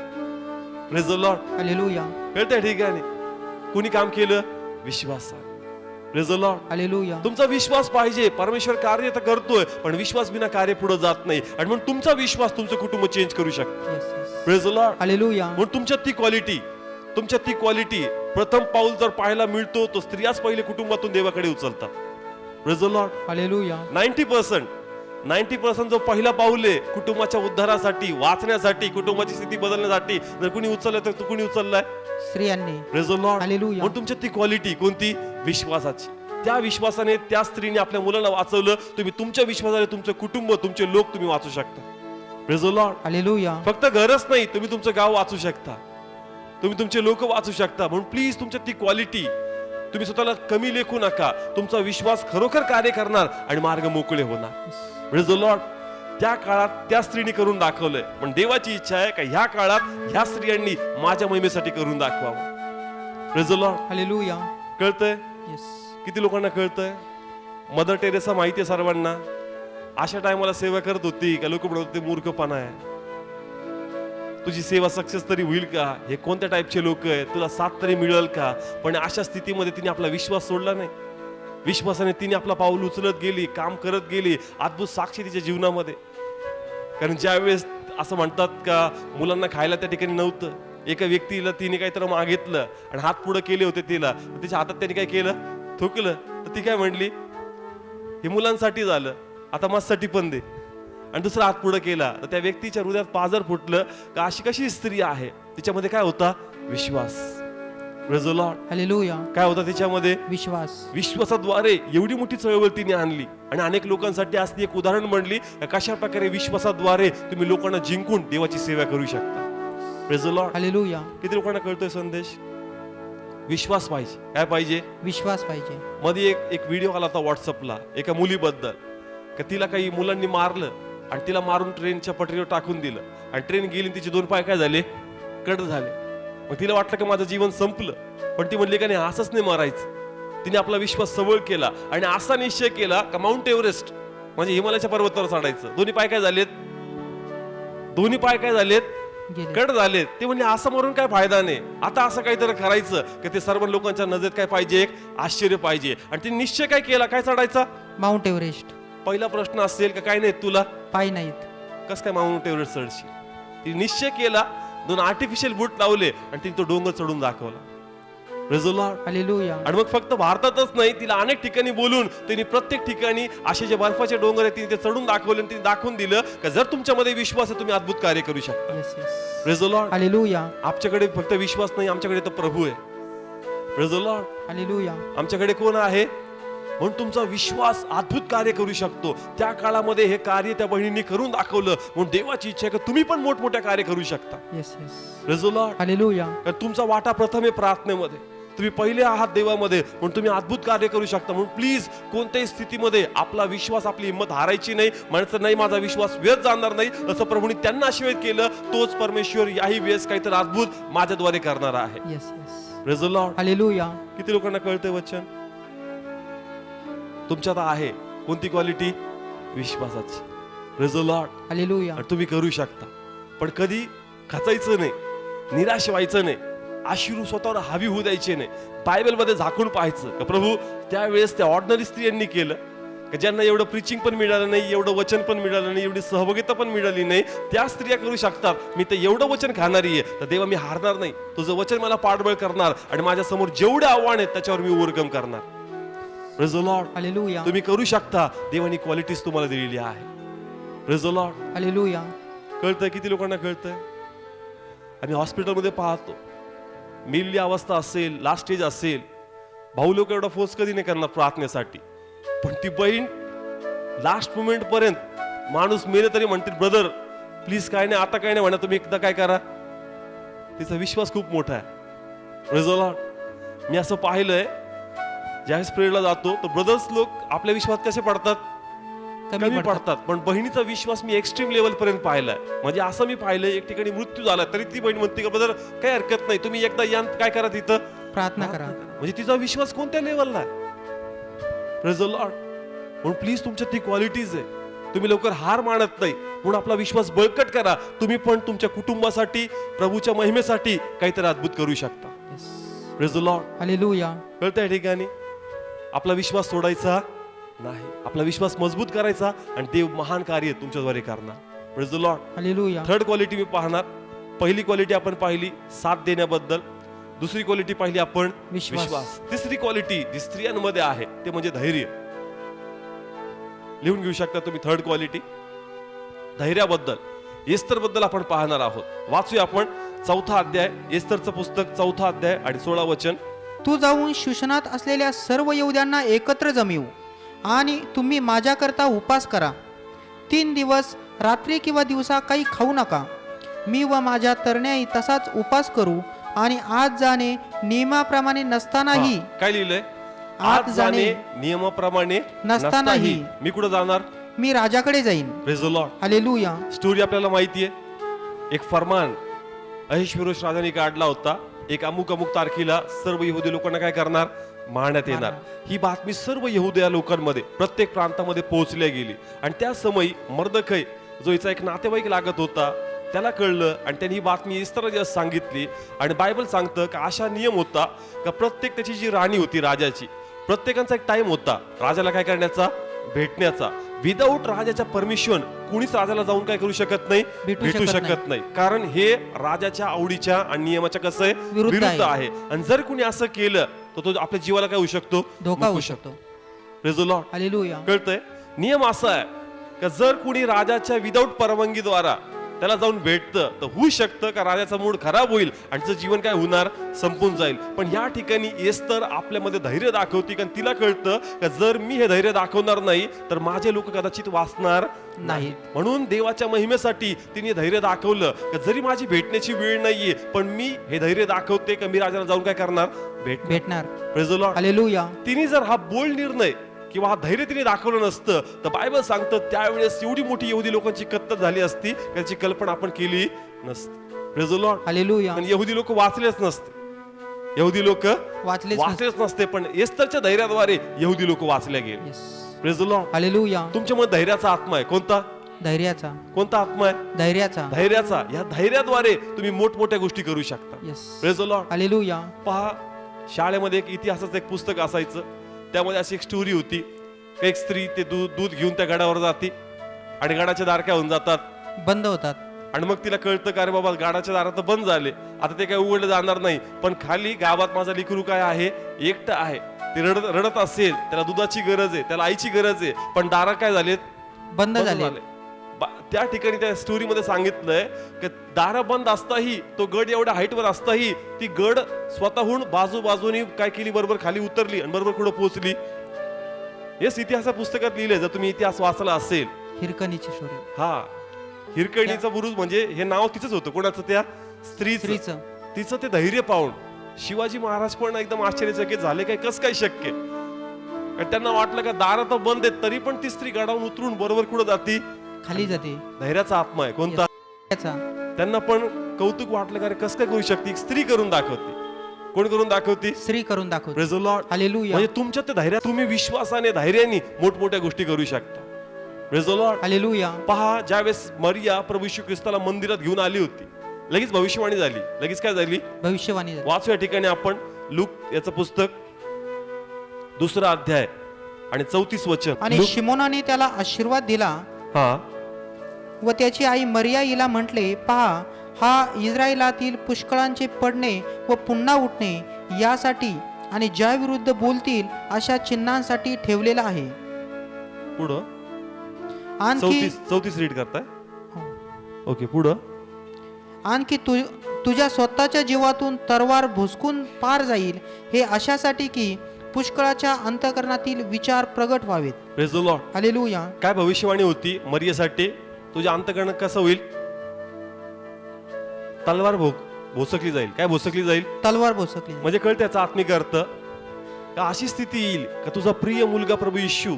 Praise the Lord. हालेलुया. कळतंय ठिकाणी कुणी काम केलं विश्वासाने. Praise the Lord. हालेलुया. तुमचा विश्वास पाहिजे. परमेश्वर कार्य तर करतोय पण विश्वास बिना कार्य पुढे जात नाही. आणि म्हणून तुमचा विश्वास तुमचं कुटुंब चेंज करू शकतो. Yes yes. Praise the Lord. Hallelujah. म्हणून तुमच्यात ती क्वालिटी प्रथम पाऊल जर पाहायला मिळतो तो स्त्रियाच पहिले कुटुंबातून देवाकडे उचलतात. Praise the Lord. हालेलुया. 90% जो पहिला पाऊल आहे कुटुंबाच्या उद्धारासाठी, वाचण्यासाठी, कुटुंबाची स्थिती बदलण्यासाठी जर कुणी उचललं तर तू कुणी उचललाय? स्त्रियांनी. Praise the Lord. हालेलुया. म्हणून तुमच्यात ती क्वालिटी कोणती? विश्वासाची. त्या विश्वासाने त्या स्त्रीने आपल्या मुलाला वाचवलं. तुम्ही तुमच्या विश्वासाने तुमचं कुटुंब, तुमचे लोक तुम्ही वाचू शकता. Praise the Lord. हालेलुया. फक्त घरच नाही, तुम्ही तुमचं गाव वाचू शकता, तुम्ही तुमचे लोक वाचू शकता. म्हणून प्लीज तुमच्यात ती क्वालिटी, तुम्ही स्वतःला कमी लेखू नका. तुमचा विश्वास खरोखर कार्य करणार आणि मार्ग मोकळे होणार. Praise the Lord. त्या काळात त्या स्त्रीने करून दाखवलंय. पण देवाची इच्छा आहे का ह्या काळात ह्या स्त्रियांनी माझ्या महिमेसाठी करून दाखवावं. Praise the Lord. हालेलुया. कळतंय? येस. किती लोकांना कळतंय? मदर टेरेसा माहितीये सर्वांना. अशा टायमाला सेवा करत होती का लोक म्हणत होते मूर्खपणा आहे, तुझी सेवा सक्सेस तरी होईल का, हे कोणत्या टाईपचे लोक आहेत, तुला साथ तरी मिळेल का. पण अशा स्थितीमध्ये तिने आपला विश्वास सोडला नाही. विश्वासाने तिने आपला पाऊल उचलत गेली, काम करत गेली. अद्भुत साक्षी तिच्या जीवनामध्ये. कारण ज्या वेळेस असं म्हणतात का मुलांना खायला त्या ठिकाणी नव्हतं, एका व्यक्तीला तिने काहीतरी मागितलं आणि हात पुढे केले होते तिला, तिच्या हातात त्याने काय केलं, थुकलं. तर ती काय म्हणली, हे मुलांसाठी झालं, आता माझ्यासाठी पण दे. आणि दुसरा हात पुढे केला तर त्या व्यक्तीच्या हृदयात पाझर फुटलं का अशी कशी स्त्री आहे. तिच्यामध्ये काय होता? विश्वास. Praise the Lord. हालेलुया. काय होता तिच्यामध्ये? विश्वास. विश्वासाद्वारे एवढी मोठी चळवळ तिने आणली. आणि अनेक लोकांसाठी आज ती एक उदाहरण बनली कशा प्रकारे विश्वासाद्वारे तुम्ही लोकांना जिंकून देवाची सेवा करू शकता. Praise the Lord. हालेलुया. किती लोकांना कळतोय संदेश? विश्वास पाहिजे. काय पाहिजे? विश्वास पाहिजे. मध्ये एक व्हिडिओ आला होता व्हॉट्सअपला एका मुलीबद्दल का तिला काही मुलांनी मारलं आणि तिला मारून ट्रेनच्या पटरीवर टाकून दिलं आणि ट्रेन गेली, तिचे दोन पाय काय झाले? कट झाले. मग तिला वाटलं की माझं जीवन संपलं. पण ती म्हणली का नाही, असंच नाही मारायचं. तिने आपला विश्वास सबळ केला आणि असा निश्चय केला का माउंट एव्हरेस्ट म्हणजे हिमालयाच्या पर्वतावर चढायचं. दोन्ही पाय काय झालेत? गेले. कट झालेत. ते म्हणजे असं मारून काय फायदा नाही, आता असं काहीतरी करायचं की ते सर्व लोकांच्या नजरेत काय पाहिजे? एक आश्चर्य पाहिजे. आणि तिने निश्चय काय केला? काय चढायचा? Mount Everest. पहिला प्रश्न असेल का काय नाही तुला? पाय नाहीत. कस काय माउंट एव्हरेस्ट चढशील? तिने निश्चय केला, 2 आर्टिफिशियल बूट लावले आणि तिने तो डोंगर चढून दाखवला. Praise the Lord. हालेलुया. आणि मग फक्त भारतातच नाही, तिला अनेक ठिकाणी बोलून तिने प्रत्येक ठिकाणी असे जे बर्फाचे डोंगर आहेत तिने ते चढून दाखवले. तिने दाखवून दिलं की जर तुमच्यामध्ये विश्वास आहे तुम्ही अद्भुत कार्य करू शकता. Yes yes. Praise the Lord. Hallelujah. आमच्याकडे फक्त विश्वास नाही, आमच्याकडे तर प्रभू आहे. Praise the Lord. हालेलुया. आमच्याकडे कोण आहे? म्हणून तुमचा विश्वास अद्भुत कार्य करू शकतो. त्या काळामध्ये हे कार्य त्या बहिणींनी करून दाखवलं. म्हणून देवाची इच्छा आहे की तुम्ही पण मोठमोठ्या कार्य करू शकता. Yes yes. Praise the Lord. Hallelujah. कारण तुमचा वाटा प्रथम आहे प्रार्थनेमध्ये, तुम्ही पहिले आहात देवामध्ये, म्हणून तुम्ही अद्भुत कार्य करू शकता. म्हणून प्लीज कोणत्याही स्थितीमध्ये आपला विश्वास, आपली हिंमत हारायची नाही. म्हणायचं नाही माझा विश्वास व्यर्थ जाणार नाही, असं प्रभूंनी त्यांना आशीर्वाद केलं. तोच परमेश्वर याही वेळेस काहीतरी अद्भुत माझ्याद्वारे करणार आहे. Yes yes. Praise the Lord. Hallelujah. किती लोकांना कळतंय वचन? तुमच्यात आहे कोणती क्वालिटी? विश्वासाची. Praise the Lord. हालेलुया. आणि तुम्ही करू शकता. पण कधी खचायचं नाही, निराश व्हायचं नाही, अश्रू स्वतःवर हावी होऊ द्यायचे नाही. बायबलमध्ये झाकून पाहायचं का प्रभू त्यावेळेस त्या ऑर्डिनरी स्त्रियांनी केलं की ज्यांना एवढं प्रीचिंग पण मिळालं नाही, एवढं वचन पण मिळालं नाही, एवढी सहभागिता पण मिळाली नाही, त्या स्त्रिया करू शकतात. मी तर एवढं वचन खाणारी आहे तर देवा मी हारणार नाही, तुझं वचन मला पाठबळ करणार आणि माझ्या समोर जेवढे आव्हान आहेत त्याच्यावर मी ओव्हरकम करणार. Praise the Lord. हालेलुया. तुम्ही करू शकता. देवानी क्वालिटीज तुम्हाला दिलेली आहे. Praise the Lord. हालेलुया. कळतंय? किती लोकांना कळतंय? आम्ही हॉस्पिटलमध्ये पाहतो, मेलेली अवस्था असेल, लास्ट स्टेज असेल, भाऊ लोक एवढा फोर्स कधी नाही करणार प्रार्थनेसाठी, पण ती बहीण लास्ट मोमेंट पर्यंत, माणूस मेले तरी म्हणते ब्रदर प्लीज काय नाही, आता काय नाही म्हणा, तुम्ही एकदा काय करा. तिचा विश्वास खूप मोठा आहे. Praise the Lord. मी असं पाहिलंय, ज्यावेळेस प्रेयरला जातो तर ब्रदर्स लोक आपल्या विश्वास कसे पडतात? कमी पडतात. पण बहिणीचा विश्वास मी एक्स्ट्रीम लेवल पर्यंत पाहिलाय. म्हणजे असं मी पाहिलंय, एक ठिकाणी मृत्यू झाला तरी ती बहीण म्हणते का ब्रदर काही हरकत नाही, तुम्ही एकदा या काय करा, तिथं प्रार्थना करा. म्हणजे तिचा विश्वास कोणत्या लेवलला आहे? Praise the Lord. म्हणून प्लीज तुमच्यात ती क्वालिटीज आहे. तुम्ही लवकर हार मानत नाही, म्हणून आपला विश्वास बळकट करा. तुम्ही पण तुमच्या कुटुंबासाठी, प्रभूच्या महिमेसाठी काहीतरी अद्भुत करू शकता. Praise the Lord. हालेलुया. कळतं या ठिकाणी? आपला विश्वास सोडायचा नाही, आपला विश्वास मजबूत करायचा आणि देव महान कार्य तुमच्याद्वारे करणार. Praise the Lord. Hallelujah. Third quality मी पाहणार. पहिली क्वालिटी आपण पाहिली साथ देण्याबद्दल. दुसरी क्वालिटी पाहिली आपण विश्वास. तिसरी क्वालिटी जी स्त्रियांमध्ये आहे ते म्हणजे धैर्य. लिहून घेऊ शकता तुम्ही. थर्ड क्वालिटी धैर्याबद्दल, एस्तर बद्दल आपण पाहणार आहोत. वाचूया आपण 4था अध्याय, एस्तरचं पुस्तक 4था अध्याय आणि 16 वचन. तू जाऊन शुशनात असलेल्या सर्व यहूद्यांना एकत्र जमवू आणि तुम्ही माझ्याकरता उपास करा. 3 दिवस रात्री किंवा दिवसा काही खाऊ नका. मी व माझ्या तरण्याही तसाच उपास करू आणि आज जाणे नियमाप्रमाणे नसतानाही. काय लिहिलंय? आज जाणे नियमाप्रमाणे नसतानाही मी कुठं जाणार? मी राजाकडे जाईन. Praise the Lord. Hallelujah. Story आपल्याला माहितीये. एक फरमान अहेश्वरोश राजाने काढला होता. एक अमुक अमुक तारखेला सर्व यहुदी लोकांना काय करणार? मारण्यात येणार. ही बातमी सर्व यहुद्या लोकांमध्ये प्रत्येक प्रांतामध्ये पोहोचल्या गेली. आणि त्या समयी मर्दखै जो हिचा एक नातेवाईक लागत होता त्याला कळलं आणि त्यांनी ही बातमी एस्तरला सांगितली. आणि बायबल सांगतं की अशा नियम होता का प्रत्येक त्याची जी राणी होती राजाची, प्रत्येकाचा एक टाइम होता राजाला काय करण्याचा? भेटण्याचा. विदाऊट राजाच्या परमिशन कुणीच राजाला जाऊन काय करू शकत नाही? भेटू शकत नाही. कारण हे राजाच्या आवडीच्या आणि नियमाच्या कसं आहे? विरुद्ध आहे. आणि जर कुणी असं केलं तर तो आपल्या जीवाला काय होऊ शकतो? धोका होऊ शकतो. Praise the Lord. हालेलुया. कळतंय? नियम असा आहे का जर कुणी राजाच्या विदाऊट परवानगीद्वारा त्याला जाऊन भेटतं तर होऊ शकतं का राजाचा मूड खराब होईल आणि तिचं जीवन काय होणार? संपून जाईल. पण या ठिकाणी एस्तर आपल्यामध्ये धैर्य दाखवती कारण तिला कळतं का जर मी हे धैर्य दाखवणार नाही तर माझे लोक कदाचित वाचणार नाही. म्हणून देवाच्या महिमेसाठी तिने धैर्य दाखवलं का जरी माझी भेटण्याची वेळ नाहीये पण मी हे धैर्य दाखवते का मी राजाला जाऊन काय करणार? भेटणार. Praise the Lord. हालेलुया. तिने जर हा बोल्ड निर्णय किंवा हा धैर्य तिने दाखवलं नसतं तर बायबल सांगतं त्यावेळेस एवढी मोठी यहुदी लोकांची कत्तल झाली असती त्याची कल्पना आपण केली नसती. Praise the Lord. हालेलुया. पण यहुदी लोक वाचलेच नसते. यहुदी लोक वाचलेच नसते पण एस्तरच्या धैर्याद्वारे यहुदी लोक वाचले गेले. Praise the Lord. हालेलुया. तुमच्यामध्ये धैर्याचा आत्मा आहे. कोणता? धैर्याचा. कोणता आत्मा आहे? धैर्याचा. धैर्याचा. या धैर्याद्वारे तुम्ही मोठमोठ्या गोष्टी करू शकता. Praise the Lord. हालेलुया. पहा, शाळेमध्ये एक इतिहासाचं एक पुस्तक असायचं. त्यामध्ये अशी एक स्टोरी होती. एक स्त्री ते दूध घेऊन त्या गडावर जाते आणि गडाच्या दार काय होऊन जातात? बंद होतात. आणि मग तिला कळतं का अरे बाबा गडाच्या दार तर बंद झाले, आता ते काय उघडलं जाणार नाही. पण खाली गावात माझा लेकरू काय आहे? एकटं आहे. ते रडत असेल, त्याला दुधाची गरज आहे, त्याला आईची गरज आहे, पण दार काय झालेत? बंद झाले. त्या ठिकाणी त्या स्टोरी मध्ये सांगितलंय की दार बंद असताही तो गड एवढ्या हाईटवर असताही ती गड स्वतःहून बाजूने काय केली? बरोबर खाली उतरली आणि बरोबर कुठं पोहोचली? हेच इतिहास पुस्तकात लिहिलंय. जर तुम्ही इतिहास वाचला असेल. हिरकणीची स्टोरी. हा, हिरकणीचा बुरुज म्हणजे हे नाव तिचंच होतं. कोणाचं? त्या स्त्रीचं. तिचं ते धैर्य पाहून शिवाजी महाराज पण एकदम आश्चर्यचकित झाले. काय कसं काय शक्य? त्यांना वाटलं का दार तर बंद आहेत तरी पण ती स्त्री गडावून उतरून बरोबर कुठं जाती? खाली जाते. धैर्याचा आत्मा आहे. कोणता? त्यांना पण कौतुक वाटलं का कसं काय करू शकते? स्त्री करून दाखवते. कोण करून दाखवते? स्त्री करून दाखवते. Praise the Lord. हालेलुया. म्हणजे तुमच्या त्या धैर्यात तुम्ही विश्वासाने धैर्याने मोठमोठ्या गोष्टी करू शकता. Praise the Lord. हालेलुया. पहा, ज्यावेळेस मरिया प्रभू येशू ख्रिस्ताला मंदिरात घेऊन आली होती लगेच भविष्यवाणी झाली. लगेच काय झाली? भविष्यवाणी झाली. वाचू या ठिकाणी आपण लूक याचं पुस्तक 2रा अध्याय आणि 34 वचन. आणि शिमोनाने त्याला आशीर्वाद दिला. हा. व त्याची आई मरिया हिला म्हटले, पहा, हा इस्रायलातील पुष्कळांचे पडणे व पुन्हा उठणे यासाठी आणि ज्या विरुद्ध बोलतील अशा चिन्हांसाठी ठेवलेला आहे. पुढं आणखी 34 रीड करताय. ओके, पुढं आणखी तुझ्या स्वतःच्या जीवातून तरवार भुसकून पार जाईल, हे अशासाठी की पुष्कळाच्या अंतःकरणातील विचार प्रगट व्हावेत. Praise the Lord. हालेलुया. काय भविष्यवाणी होती मरियासाठी? तुझ्या अंतःकरण कसं होईल? तलवार भोसकली जाईल. काय भोसकली जाईल? तलवार भोसकली. म्हणजे कळत त्याचा आत्मिक अर्थ का अशी स्थिती येईल का तुझा प्रिय मुलगा प्रभू येशू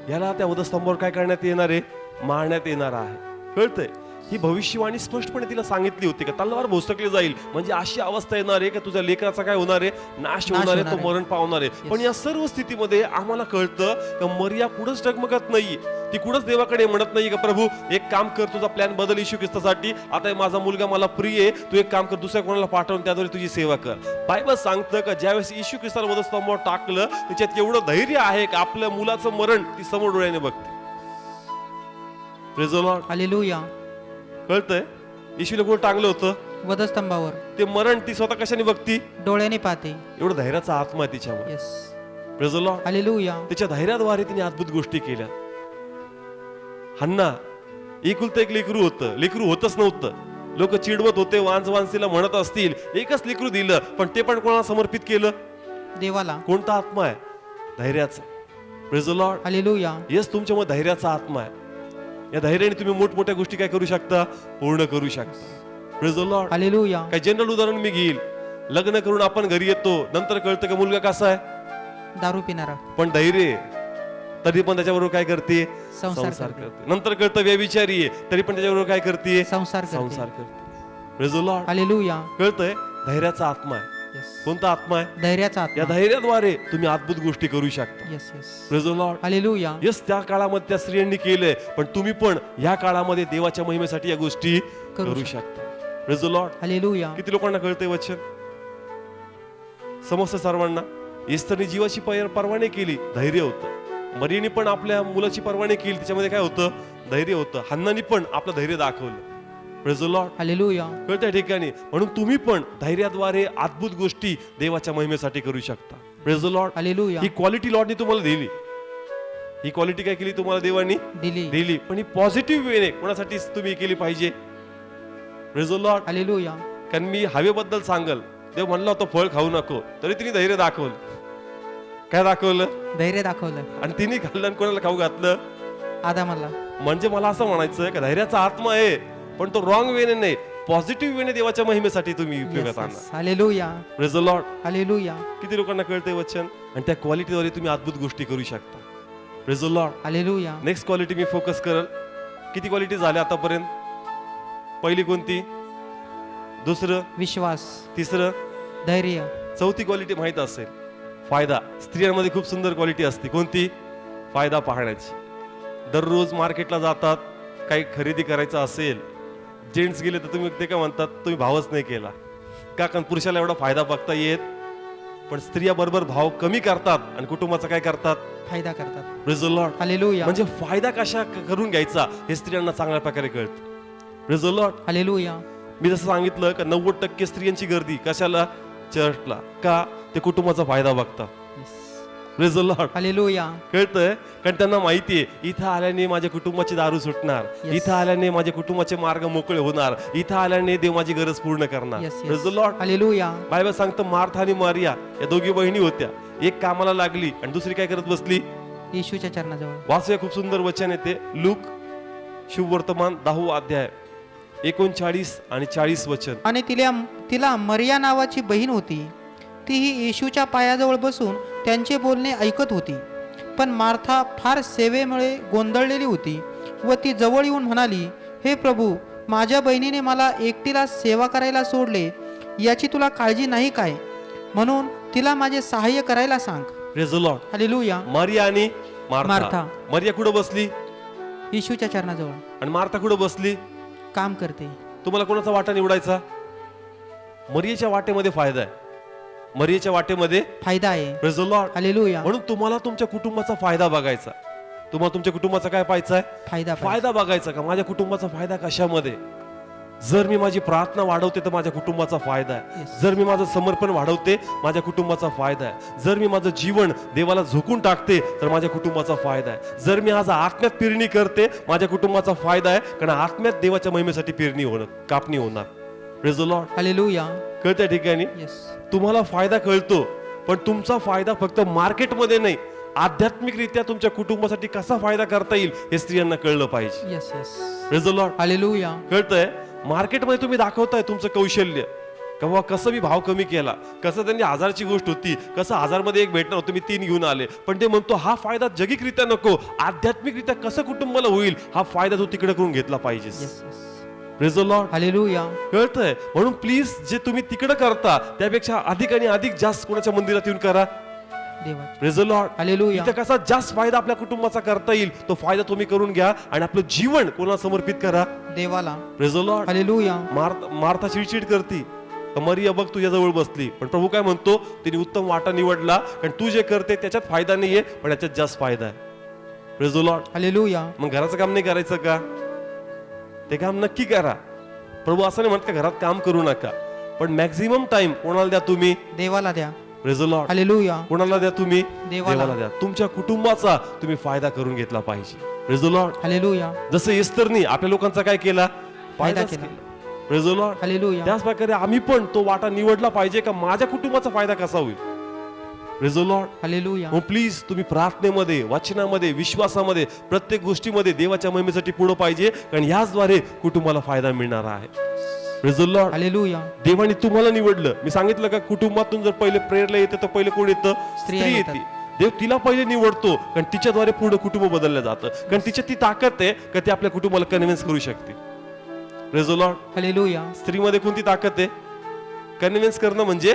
याला त्या वधस्तंभावर काय करण्यात येणार आहे? मारण्यात येणार आहे. कळतंय? ही भविष्यवाणी स्पष्टपणे तिला सांगितली होती का तलवार भोसकली जाईल, म्हणजे अशी अवस्था येणार आहे की तुझ्या लेकराचा काय होणार आहे? नाश होणार आहे, तो मरण पावणार आहे. पण या सर्व स्थितीमध्ये आम्हाला कळतं का मरिया कुठंच डगमगत नाही. ती कुठंच देवाकडे म्हणत नाही का प्रभू एक काम कर, तुझा प्लॅन बदल येशू ख्रिस्तासाठी, आता माझा मुलगा मला प्रिय आहे, तू एक काम कर, दुसऱ्या कोणाला पाठवून त्याद्वारे तुझी सेवा कर. बायबल सांगतं का ज्यावेळेस येशू ख्रिस्ताला वधस्तंभावर टाकलं त्याच्यात एवढं धैर्य आहे का आपल्या मुलाचं मरण ती समोर डोळ्याने बघते. Praise the Lord. हालेलुया. कळतंय? येशूला कोण टांगलं होतं? वधस्तंभावर. ते मरण ती स्वतः कशाने बघती? डोळ्याने पाहते. एवढं धैर्याचा आत्मा आहे तिच्यामध्ये. Yes. Praise the Lord. Hallelujah. त्याच्या धैर्याद्वारे तिने अद्भुत गोष्टी केल्या. हन्ना एकुलतं एक लेकरू होतं, लेकरू होतच नव्हतं. लोक चिडवत होते, वांजवांसीला म्हणत असतील एकच लेकरू दिलं, पण ते पण कोणाला समर्पित केलं? देवाला. कोणता आत्मा आहे? धैर्याचा. Praise the Lord. Hallelujah. Yes, तुमच्यामध्ये धैर्याचा आत्मा आहे. या धैर्याने तुम्ही मोठमोठ्या गोष्टी काय करू शकता? पूर्ण करू शकता. Praise the Lord. हालेलुया. काय जनरल उदाहरण मी घेईल. लग्न करून आपण घरी येतो, नंतर कळतं का मुलगा कसा आहे? दारू पिणारा. पण धैर्य तरी पण त्याच्याबरोबर काय करते? संसार करते. नंतर कळतं व्यभिचारी आहे, तरी पण त्याच्याबरोबर काय करते? संसार करते. Praise the Lord. हालेलुया. कळतंय? धैर्याचा आत्मा आहे. कोणता आत्मा आहे? धैर्याचा या आत्मा. धैर्याद्वारे तुम्ही अद्भुत गोष्टी करू शकता. Yes yes. Praise the Lord. Hallelujah. Yes, त्या काळामध्ये त्या स्त्रियांनी केलंय, पण तुम्ही पण या काळामध्ये देवाच्या महिमेसाठी या गोष्टी करू शकता. Praise the Lord. हालेलुया. किती लोकांना कळतंय वचन? समस्त सर्वांना. एस्तरने जीवाची पर्वा नाही केली, धैर्य होतं. मरियेने पण आपल्या मुलाची पर्वा नाही केली, त्याच्यामध्ये काय होतं? धैर्य होतं. हन्नानी पण आपलं धैर्य दाखवलं. Praise the Lord. हालेलुया. कळत्या ठिकाणी. म्हणून तुम्ही पण धैर्याद्वारे अद्भुत गोष्टी देवाच्या महिमेसाठी करू शकता. Praise the Lord. हालेलुया. ही क्वालिटी लॉर्डने तुम्हाला दिली. ही क्वालिटी काय केली तुम्हाला? देवानी दिली. पण ही पॉझिटिव्ह वेने कोणासाठी तुम्ही केली पाहिजे? Praise the Lord. हालेलुया. कारण मी हवेबद्दल सांगल, देव म्हणला होता फळ खाऊ नको, तरी तिने धैर्य दाखवलं. काय दाखवलं? धैर्य दाखवलं. आणि तिने खाल्लं आणि कोणाला खाऊ घातलं? आदामाला. म्हणजे मला असं म्हणायचं का धैर्याचा आत्मा आहे, पण तो रॉंग वेने नाही, पॉझिटिव्ह वेने देवाच्या महिमेसाठी तुम्ही उपयोगात आणा. Hallelujah. Praise the Lord. Hallelujah. किती लोकांना कळतंय वचन? आणि त्या क्वालिटीद्वारे तुम्ही अद्भुत गोष्टी करू शकता. Praise the Lord. Hallelujah. Next quality me focus करल. किती क्वालिटी झाल्या आतापर्यंत? पहिली कोणती? दुसरं? विश्वास. तिसरं? धैर्य. चौथी क्वालिटी माहित असेल, फायदा. स्त्रियांमध्ये खूप सुंदर क्वालिटी असते. कोणती? फायदा पाहण्याची. दररोज मार्केटला जातात, काही खरेदी करायचं असेल, जेंट्स गेले तर तुम्ही ते काय म्हणतात? तुम्ही भावच नाही केला का? कारण पुरुषाला एवढा फायदा बघता येत, पण स्त्रिया बरोबर भाव कमी करतात आणि कुटुंबाचा काय करतात? फायदा करतात. Praise the Lord. हालेलुया. म्हणजे फायदा कशा करून घ्यायचा हे स्त्रियांना चांगल्या प्रकारे कळतं. Praise the Lord. हालेलुया. मी जसं सांगितलं का 90% स्त्रियांची गर्दी कशाला? चर्चला. का? ते कुटुंबाचा फायदा बघतात. Praise the Lord. हालेलुया. कळतंय? कारण त्यांना माहितीये इथं आल्याने माझ्या कुटुंबाची दारू सुटणार, इथं आल्याने माझ्या कुटुंबाचे मार्ग मोकळे होणार, इथं आल्याने देव माझी गरज पूर्ण करणार. Praise the Lord. Hallelujah. Bible सांगतं मार्था आणि मारिया या दोघी बहिणी होत्या. एक कामाला लागली आणि दुसरी काय करत बसली? येशूच्या चरणाजवळ. वाचूया, खूप सुंदर वचन येते. लूक शुभ वर्तमान 10वा अध्याय 39 आणि 40 वचन. आणि तिला मरिया नावाची बहीण होती. तीही येशूच्या पायाजवळ बसून त्यांचे बोलणे ऐकत होती. पण मार्था फार सेवेमुळे गोंधळलेली होती व ती जवळ येऊन म्हणाली, हे प्रभू, माझ्या बहिणीने मला एकटीला सेवा करायला सोडले, याची तुला काळजी नाही काय? म्हणून तिला माझे सहाय्य करायला सांग. Praise the Lord. Hallelujah. Maria आणि मार्था. मार्था. मारिया कुठं बसली? येशूच्या चरणाजवळ. आणि मार्था कुठं बसली? काम करते. तुम्हाला कोणाचा वाटा निवडायचा? मरियाच्या वाटेमध्ये फायदा आहे. मरियाच्या वाटेमध्ये फायदा आहे. Praise the Lord. हालेलुया. म्हणून तुम्हाला तुमच्या कुटुंबाचा फायदा बघायचा. तुम्हाला तुमच्या कुटुंबाचा काय पाहायचा आहे? फायदा. फायदा बघायचा का माझ्या कुटुंबाचा फायदा कशामध्ये? जर मी माझी प्रार्थना वाढवते तर माझ्या कुटुंबाचा फायदा आहे. जर मी माझं समर्पण वाढवते माझ्या कुटुंबाचा फायदा आहे. जर मी माझं जीवन देवाला झोकून टाकते तर माझ्या कुटुंबाचा फायदा आहे. जर मी आज आत्म्यात पेरणी करते माझ्या कुटुंबाचा फायदा आहे, कारण आत्म्यात देवाच्या महिमेसाठी पेरणी होणार, कापणी होणार. Praise the Lord. हालेलुया. कळत्या ठिकाणी येस. तुम्हाला फायदा कळतो, पण तुमचा फायदा फक्त मार्केटमध्ये नाही, आध्यात्मिकरित्या तुमच्या कुटुंबासाठी कसा फायदा करता येईल हे स्त्रियांना कळलं पाहिजे. Yes yes. Praise the Lord. Hallelujah. कळतंय? मार्केटमध्ये तुम्ही दाखवताय तुमचं कौशल्य, का बाबा कसं मी भाव कमी केला, कसं त्यांनी 1000ची गोष्ट होती, कसं 1000 मध्ये एक भेटणार होतं, मी 3 घेऊन आले. पण ते म्हणतो हा फायदा जगिकरित्या नको, आध्यात्मिकरित्या कसं कुटुंबाला होईल हा फायदा तू तिकडे करून घेतला पाहिजेस. Yes yes. Praise the Lord. Hallelujah. कळतंय? म्हणून प्लीज जे तुम्ही तिकडे करता त्यापेक्षा अधिक आणि अधिक जास्त कोणाच्या मंदिरात येऊन करा. देवाचे. Praise the Lord. हालेलुया. इथं कसा जास्त फायदा आपल्या कुटुंबाचा करता येईल तो फायदा तुम्ही करून घ्या आणि आपलं जीवन कोणाला समर्पित करा. देवाला. Praise the Lord. Hallelujah. Martha चिडचिड करती, मरिया बघ तुझ्या जवळ बसली, पण प्रभू काय म्हणतो, तिने उत्तम वाटा निवडला, कारण तू जे करते त्याच्यात फायदा नाहीये पण याच्यात जास्त फायदा आहे. Praise the Lord. हालेलुया. मग घराचं काम नाही करायचं का? ते काम नक्की करा. प्रभू असं नाही म्हणत का घरात काम करू नका, पण मॅक्झिमम टाइम कोणाला द्या तुम्ही? देवाला द्या. Praise the Lord. हालेलुया. कोणाला द्या तुम्ही? देवाला. द्या. तुमच्या कुटुंबाचा तुम्ही फायदा करून घेतला पाहिजे. Praise the Lord. हालेलुया. जसं एस्तरनी आपल्या लोकांचा काय केला? फायदा केला. केला. Praise the Lord. हालेलुया. त्याच प्रकारे आम्ही पण तो वाटा निवडला पाहिजे का माझ्या कुटुंबाचा फायदा कसा होईल. Praise the Lord. Hallelujah. Please तुम्ही प्रार्थनेमध्ये, वचनामध्ये, विश्वासामध्ये, प्रत्येक गोष्टीमध्ये देवाच्या महिमेसाठी पुढे पाहिजे, कारण याचद्वारे कुटुंबाला फायदा मिळणार आहे. Praise the Lord. हालेलुया. देवाने तुम्हाला निवडलं. मी सांगितलं का कुटुंबातून जर पहिले प्रेरला येते तर पहिले कोण येतं? स्त्री स्त्री येतात. येते. देव तिला पहिले निवडतो, कारण तिच्याद्वारे पुढे कुटुंब बदललं जातं, कारण तिच्यात ती ताकद आहे का ती आपल्या कुटुंबाला कन्व्हिन्स करू शकते. Praise the Lord. हालेलुया. स्त्रीमध्ये कोणती ताकद आहे? कन्व्हिन्स करणं म्हणजे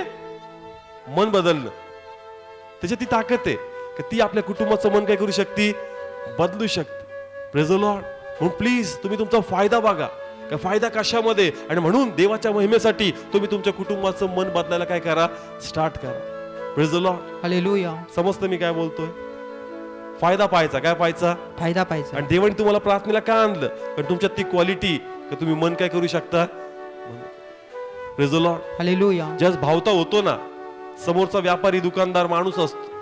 मन बदलणं. त्याच्यात ती ताकद आहे का ती आपल्या कुटुंबाचं मन काय करू शकते? बदलू शकते. Praise the Lord. म्हणून प्लीज तुम्ही तुमचा फायदा बघा का फायदा कशामध्ये, आणि म्हणून देवाच्या महिमेसाठी तुम्ही तुमच्या कुटुंबाचं मन बदलायला काय करा? स्टार्ट करा. Praise the Lord. हालेलुया. समजतं मी काय बोलतोय? फायदा पाहायचा. काय पाहायचा? फायदा पाहिजे. आणि देवाने तुम्हाला प्रार्थनेला का आणलं? कारण तुमच्यात ती क्वालिटी का तुम्ही मन काय करू शकता? Praise the Lord. हालेलुया. ज्यास भावता होतो ना, समोरचा व्यापारी दुकानदार माणूस असतो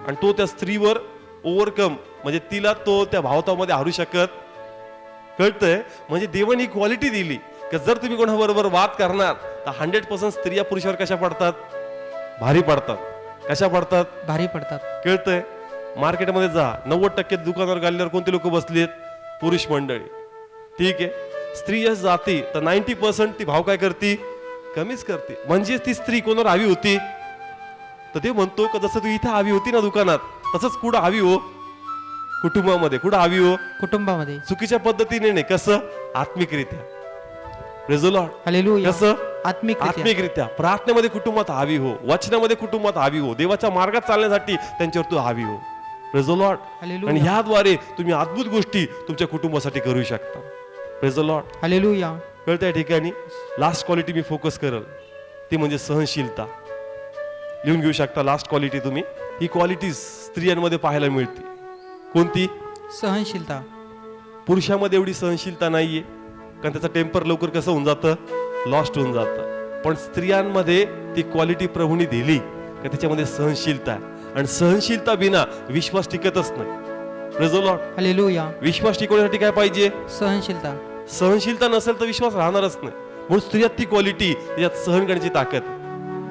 आणि तो त्या स्त्रीवर ओव्हरकम म्हणजे तिला तो त्या भावतामध्ये हारू शकत. कळतंय? म्हणजे देवाने ही क्वालिटी दिली की जर तुम्ही कोणाबरोबर वाद करणार तर 100% स्त्रिया पुरुषावर कशा पडतात? भारी पडतात. कशा पडतात? भारी पडतात. कळतंय? मार्केटमध्ये जा, 90% दुकानावर गाडल्यावर कोणते लोक बसलेत? पुरुष मंडळी. ठीक आहे. स्त्री यश जाते तर 90% ती भाव काय करते? कमीच करते. म्हणजे ती स्त्री कोणावर हवी होती? तर ते म्हणतो का जसं तू इथे हवी होती ना दुकानात, तसंच कुठं हवी हो? कुटुंबामध्ये. कुठं हवी हो? कुटुंबामध्ये. चुकीच्या पद्धतीने नाही. कसं? आत्मिकरित्या. Praise the Lord. हालेलुया. कसं? आत्मिक. आत्मिकरित्या. प्रार्थनेमध्ये कुटुंबात हवी हो, वचनामध्ये कुटुंबात हवी हो, देवाच्या मार्गात चालण्यासाठी त्यांच्यावर तू हवी हो. Praise the Lord. हालेलुया. आणि ह्याद्वारे तुम्ही अद्भुत गोष्टी तुमच्या कुटुंबासाठी करू शकता. Praise the Lord. हालेलुया. कळतं या ठिकाणी? लास्ट क्वालिटी मी फोकस करेल ती म्हणजे सहनशीलता. लिहून घेऊ शकता लास्ट क्वालिटी तुम्ही. ही क्वालिटी स्त्रियांमध्ये पाहायला मिळते. कोणती? सहनशीलता. पुरुषामध्ये एवढी सहनशीलता नाहीये, कारण त्याचं टेम्पर लवकर कसं होऊन जातं? लॉस्ट होऊन जातं. पण स्त्रियांमध्ये ती क्वालिटी प्रभूने दिली का त्याच्यामध्ये सहनशीलता आहे, आणि सहनशीलता बिना विश्वास टिकतच नाही. Praise the Lord. हालेलुया. विश्वास टिकवण्यासाठी काय पाहिजे? सहनशीलता. सहनशीलता नसेल तर विश्वास राहणारच नाही. म्हणून स्त्रियात ती क्वालिटी, त्याच्यात सहन करण्याची ताकद.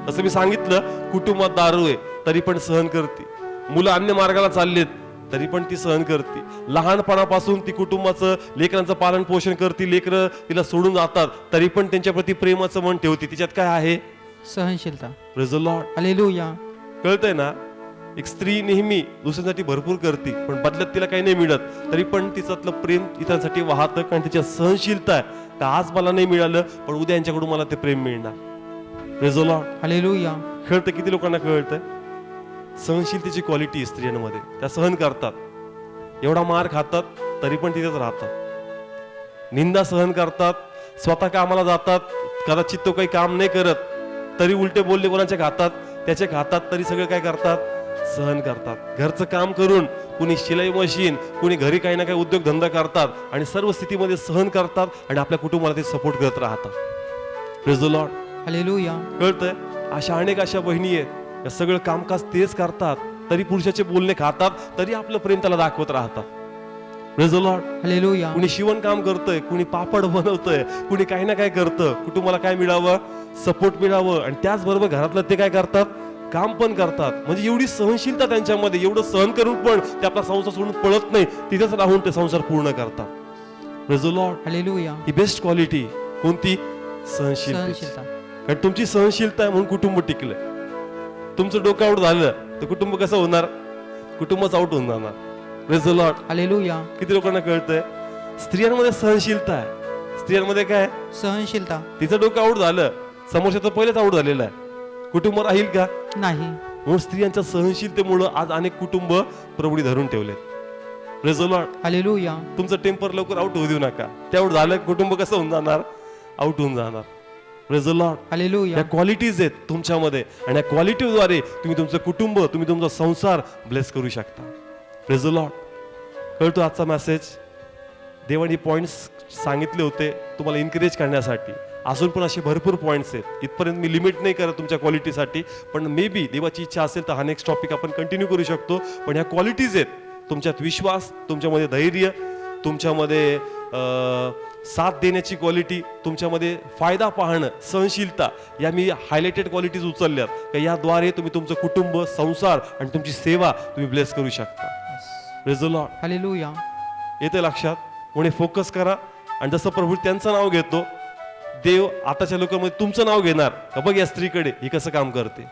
जसं मी सांगितलं, कुटुंबात दारू आहे तरी पण सहन करते. मुलं अन्य मार्गाला चाललेत तरी पण ती सहन करते. लहानपणापासून ती कुटुंबाचं, लेकरांचं पालन पोषण करते. लेकरं तिला सोडून जातात तरी पण त्यांच्या प्रती प्रेमाचं मन ठेवते. तिच्यात काय आहे? सहनशीलता. Praise the Lord. हालेलुया. कळतंय ना? एक स्त्री नेहमी दुसऱ्यांसाठी भरपूर करते, पण बदल्यात तिला काही नाही मिळत, तरी पण तिच्यातलं प्रेम इतरांसाठी वाहतं, कारण तिच्या सहनशीलता आहे. तर आज मला नाही मिळालं पण उद्या यांच्याकडून मला ते प्रेम मिळणार. Praise the Lord. हालेलुया. कळतं? किती लोकांना कळतंय? सहनशीलतेची क्वालिटी स्त्रियांमध्ये. त्या सहन करतात. एवढा मार खातात तरी पण तिथेच राहतात. निंदा सहन करतात. स्वतः कामाला जातात, कदाचित तो काही काम नाही करत तरी उलटे बोलले कोणाचे खातात, त्याचे खातात, तरी सगळे काय करतात? सहन करतात. घरचं काम करून कुणी शिलाई मशीन, कुणी घरी काही ना काही उद्योगधंदा करतात आणि सर्व स्थितीमध्ये सहन करतात आणि आपल्या कुटुंबाला ते सपोर्ट करत राहतात. Praise the Lord. हालेलुया. कळतंय? अशा अनेक अशा बहिणी आहेत या सगळं कामकाज तेच करतात, तरी पुरुषाचे बोलणे खातात, तरी आपलं प्रेम त्याला दाखवत राहतात. Praise the Lord. हालेलुया. कुणी शिवण काम करतंय, कुणी पापड बनवतंय, कुणी काही ना काय करतं, कुटुंबाला काय मिळावं, सपोर्ट मिळावं, आणि त्याचबरोबर घरातलं ते काय करतात, काम पण करतात. म्हणजे एवढी सहनशीलता त्यांच्यामध्ये, एवढं सहन करून पण ते आपला संसार सोडून पळत नाही, तिथेच राहून ते संसार पूर्ण करतात. Praise the Lord. Hallelujah. He best quality कोणती? सहनशीलता. सहनशीलता. कारण तुमची सहनशीलता आहे म्हणून कुटुंब टिकलंय. तुमचं डोकं आउट झालं तर कुटुंब कसं होणार? कुटुंबच आउट होऊन जाणार. Praise the Lord. हालेलुया. किती लोकांना कळतंय? स्त्रियांमध्ये सहनशीलता आहे. स्त्रियांमध्ये काय? सहनशीलता. तिचं डोकं आउट झालं, समोरच्या तर पहिलेच आउट झालेलं आहे, कुटुंब राहील का? नाही. म्हणून स्त्रियांच्या सहनशीलतेमुळे आज अनेक कुटुंब प्रभूने धरून ठेवले. Praise the Lord. हालेलुया. तुमचं टेम्पर लवकर आउट होऊ देऊ नका. ते आउट झालं कुटुंब कसं होऊन जाणार? आउट होऊन जाणार. Praise the Lord. हालेलुया. या क्वालिटीज आहेत तुमच्यामध्ये आणि या क्वालिटीद्वारे तुम्ही तुमचं कुटुंब, तुम्ही तुमचा संसार ब्लेस करू शकता. Praise the Lord. कळतो आजचा मेसेज? देवानी पॉइंट्स सांगितले होते तुम्हाला एनकरेज करण्यासाठी. अजून पण असे भरपूर पॉइंट्स आहेत. इथपर्यंत मी लिमिट नाही करत तुमच्या क्वालिटीसाठी, पण मे बी देवाची इच्छा असेल तर हा नेक्स्ट टॉपिक आपण कंटिन्यू करू शकतो. पण ह्या क्वालिटीज आहेत, तुमच्यात विश्वास, तुमच्यामध्ये धैर्य, तुमच्यामध्ये साथ देण्याची क्वालिटी, तुमच्यामध्ये फायदा पाहणं, सहनशीलता, या मी हायलाइटेड क्वालिटीज उचलल्यात का याद्वारे तुम्ही तुमचं कुटुंब, संसार आणि तुमची सेवा तुम्ही ब्लेस करू शकता. Praise the Lord. हालेलुया. येते लक्षात? म्हणून फोकस करा. आणि जसं प्रभू त्यांचं नाव घेतो, देव आताच्या लोकांमध्ये तुमचं नाव घेणार का बघ या स्त्रीकडे ही कसं काम करते.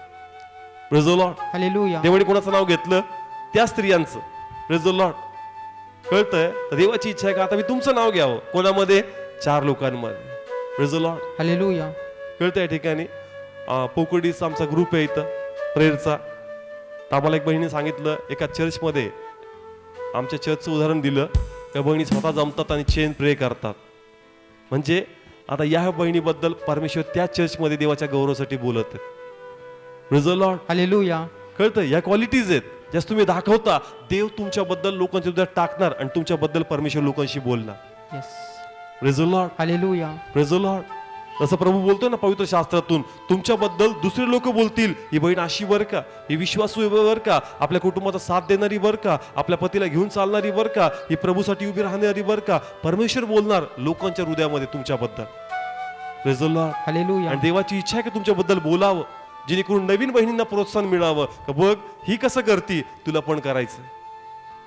Praise the Lord. हालेलुया. देवाने कोणाचं नाव घेतलं? त्या स्त्रियांचं. Praise the Lord. कळतंय? तर देवाची इच्छा आहे का आता मी तुमचं नाव घ्यावं. कोणामध्ये? 4 लोकांमध्ये. Praise the Lord. हालेलुया. कळतंय? या ठिकाणी पोकडीचा आमचा ग्रुप आहे इथं प्रेयरचा. तर आम्हाला एक बहिणीने सांगितलं, एका चर्चमध्ये आमच्या चर्चचं उदाहरण दिलं, त्या बहिणी स्वतः जमतात आणि चेन प्रे करतात. म्हणजे आता या बहिणीबद्दल परमेश्वर त्या चर्चमध्ये देवाच्या गौरवासाठी बोलत आहेत. Praise the Lord. हालेलुया. कळतं? या क्वालिटीज आहेत ज्या तुम्ही दाखवता, देव तुमच्याबद्दल लोकांच्या हृदयात टाकणार आणि तुमच्याबद्दल परमेश्वर लोकांशी बोलणार. Yes. Praise the Lord. Hallelujah. Praise the Lord. जसं प्रभू बोलतोय ना पवित्र शास्त्रातून, तुमच्याबद्दल दुसरे लोक बोलतील, ही बहीण अशी बर का, ही विश्वासू आहे बर का, आपल्या कुटुंबाचा साथ देणारी बर का, आपल्या पतीला घेऊन चालणारी बर का, ही प्रभूसाठी उभी राहणारी बर का. परमेश्वर बोलणार लोकांच्या हृदयामध्ये तुमच्याबद्दल. Praise the Lord. हालेलुया. आणि देवाची इच्छा आहे की तुमच्याबद्दल बोलावं, जेणेकरून नवीन बहिणींना प्रोत्साहन मिळावं का बघ ही कसं करती, तुला पण करायचं.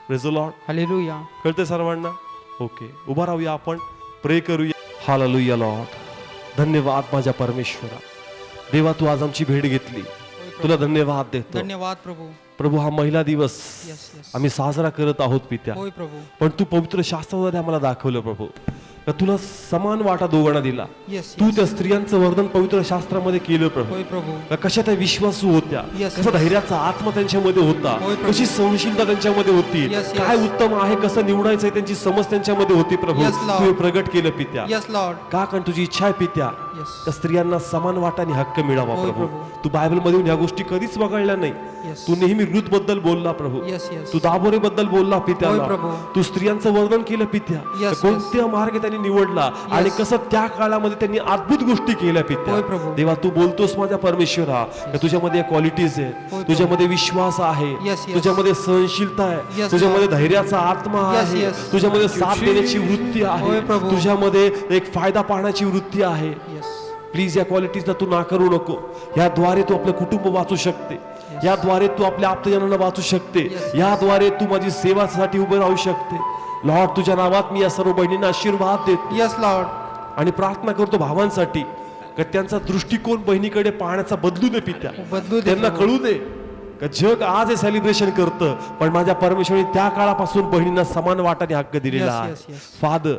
Praise the Lord. हालेलुया. कळतंय सर्वांना? ओके, उभा राहूया, आपण प्रे करूया. Hallelujah Lord. धन्यवाद माझ्या परमेश्वरा. देवा तू आज आमची भेट घेतली, तुला धन्यवाद देतो. धन्यवाद प्रभू. प्रभू हा महिला दिवस यस यस. आम्ही साजरा करत आहोत पित्या. होय प्रभू. पण तू पवित्र शास्त्रामध्ये आम्हाला दाखवलं प्रभू का तुला समान वाटा दोघांना दिला. यस. तू त्या स्त्रियांचं वर्णन पवित्र शास्त्रामध्ये केलं प्रभू. होय प्रभू. का कशा त्या विश्वासू होत्या, Yes, कसा yes. धैर्याचा आत्मा त्यांच्यामध्ये होता, होय प्रभू. कशी सहनशीलता त्यांच्यामध्ये होती, Yes, yes. काय उत्तम आहे कसं निवडायचंय त्यांची समज त्यांच्यामध्ये होती प्रभू. Yes, Lord. तू हे प्रगट केलं पित्या. Yes Lord. का? कारण तुझी इच्छा आहे पित्या यस. त्या स्त्रियांना समान वाटाने हक्क मिळावा होय प्रभू. प्रभू. तू बायबल मध्ये ह्या गोष्टी कधीच वगळल्या नाही. यस. तू नेहमी रुथ बद्दल बोलला प्रभू. Yes yes. तू दाबोरे बद्दल बोलला पित्या. होय प्रभू. तू स्त्रियांचं वर्णन केलं पित्या. Yes, कोणत्या मार्ग त्यांनी निवडला आणि कसं त्या काळामध्ये त्यांनी अद्भुत गोष्टी केल्या पित्या. होय प्रभू. देवा तू बोलतोस माझ्या परमेश्वरा का तुझ्यामध्ये क्वालिटीज होय आहेत, प्रभू. तुझ्यामध्ये विश्वास आहे, Yes, yes. तुझ्यामध्ये सहनशीलता आहे, Yes, तुझ्यामध्ये धैर्याचा आत्मा Yes, आहे, yes. तुझ्यामध्ये साथ देण्याची वृत्ती आहे, होय प्रभू. तुझ्यामध्ये एक फायदा पाहण्याची वृत्ती आहे. यस. प्लीज या क्वालिटीजला तू नाकारू नको. याद्वारे तू आपलं कुटुंब वाचू शकते, याद्वारे तू आपल्या आप्तजनांना वाचू शकते, Yes. याद्वारे तू माझी सेवासाठी उभे राहू शकते. लॉर्ड तुझ्या नावात मी या सर्व बहिणींना आशीर्वाद देतो यस लॉर्ड. आणि प्रार्थना करतो भावांसाठी का त्यांचा दृष्टिकोन बहिणीकडे पाहण्याचा बदलू दे पित्या. बदलू दे त्यांना प्रभू. कळू दे का जग आज हे सेलिब्रेशन करतं, पण माझ्या परमेश्वराने त्या काळापासून बहिणींना समान वाटाने हक्क दिलेला Yes, आहे. yes, yes. फादर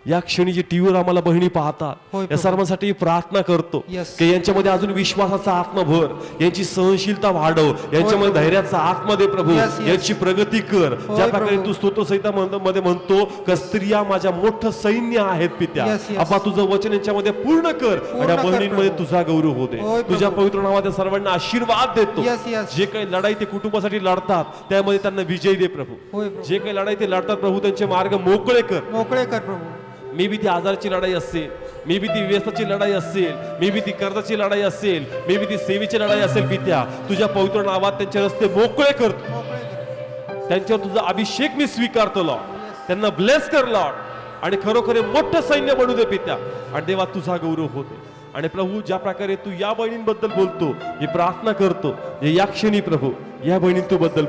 या क्षणी जे टीव्हीवर आम्हाला बहिणी पाहतात होय या प्रभू. सर्वांसाठी प्रार्थना करतो Yes. की यांच्यामध्ये अजून विश्वासाचा आत्मा भर, यांची सहनशीलता वाढव, यांच्यामध्ये प्रभू. धैर्याचा आत्मा दे प्रभू, Yes, yes. यांची प्रगती कर. ज्या प्रकारे प्रभू. तू स्तोत्रसंहिता मध्ये म्हणतो की स्त्रिया माझ्या मोठं सैन्य आहेत पित्या. Yes, yes. आपा तुझं वचन यांच्यामध्ये पूर्ण कर आणि या कर बहिणींमध्ये प्रभू. तुझा गौरव होते. होय तुझ्या प्रभू. पवित्र नावात या सर्वांना आशीर्वाद देतो. Yes, yes. जे काही लढाई ते कुटुंबासाठी लढतात त्यामध्ये त्यांना विजय दे प्रभू. होय प्रभू. जे काही लढाई ते लढतात प्रभू त्यांचे मार्ग मोकळे कर. मोकळे कर प्रभू. मे बी ती आजाराची लढाई असेल, मे बी ती व्यसनाची लढाई असेल, मे बी ती कर्जाची लढाई असेल, मे बी ती सेवेची लढाई असेल पित्या, तुझ्या पवित्र नावात त्यांचे रस्ते मोकळे करतो. मोकळे कर. त्यांच्यावर तुझा अभिषेक मी स्वीकारतो लॉर्ड. त्यांना ब्लेस कर लॉर्ड आणि खरोखर मोठं सैन्य बनू दे पित्या. आणि देवा तुझा गौरव होते. आणि प्रभू ज्या प्रकारे तू या बहिणींबद्दल बोलतो, ही प्रार्थना करतो, या क्षणी प्रभू या बहिणी तू बद्दल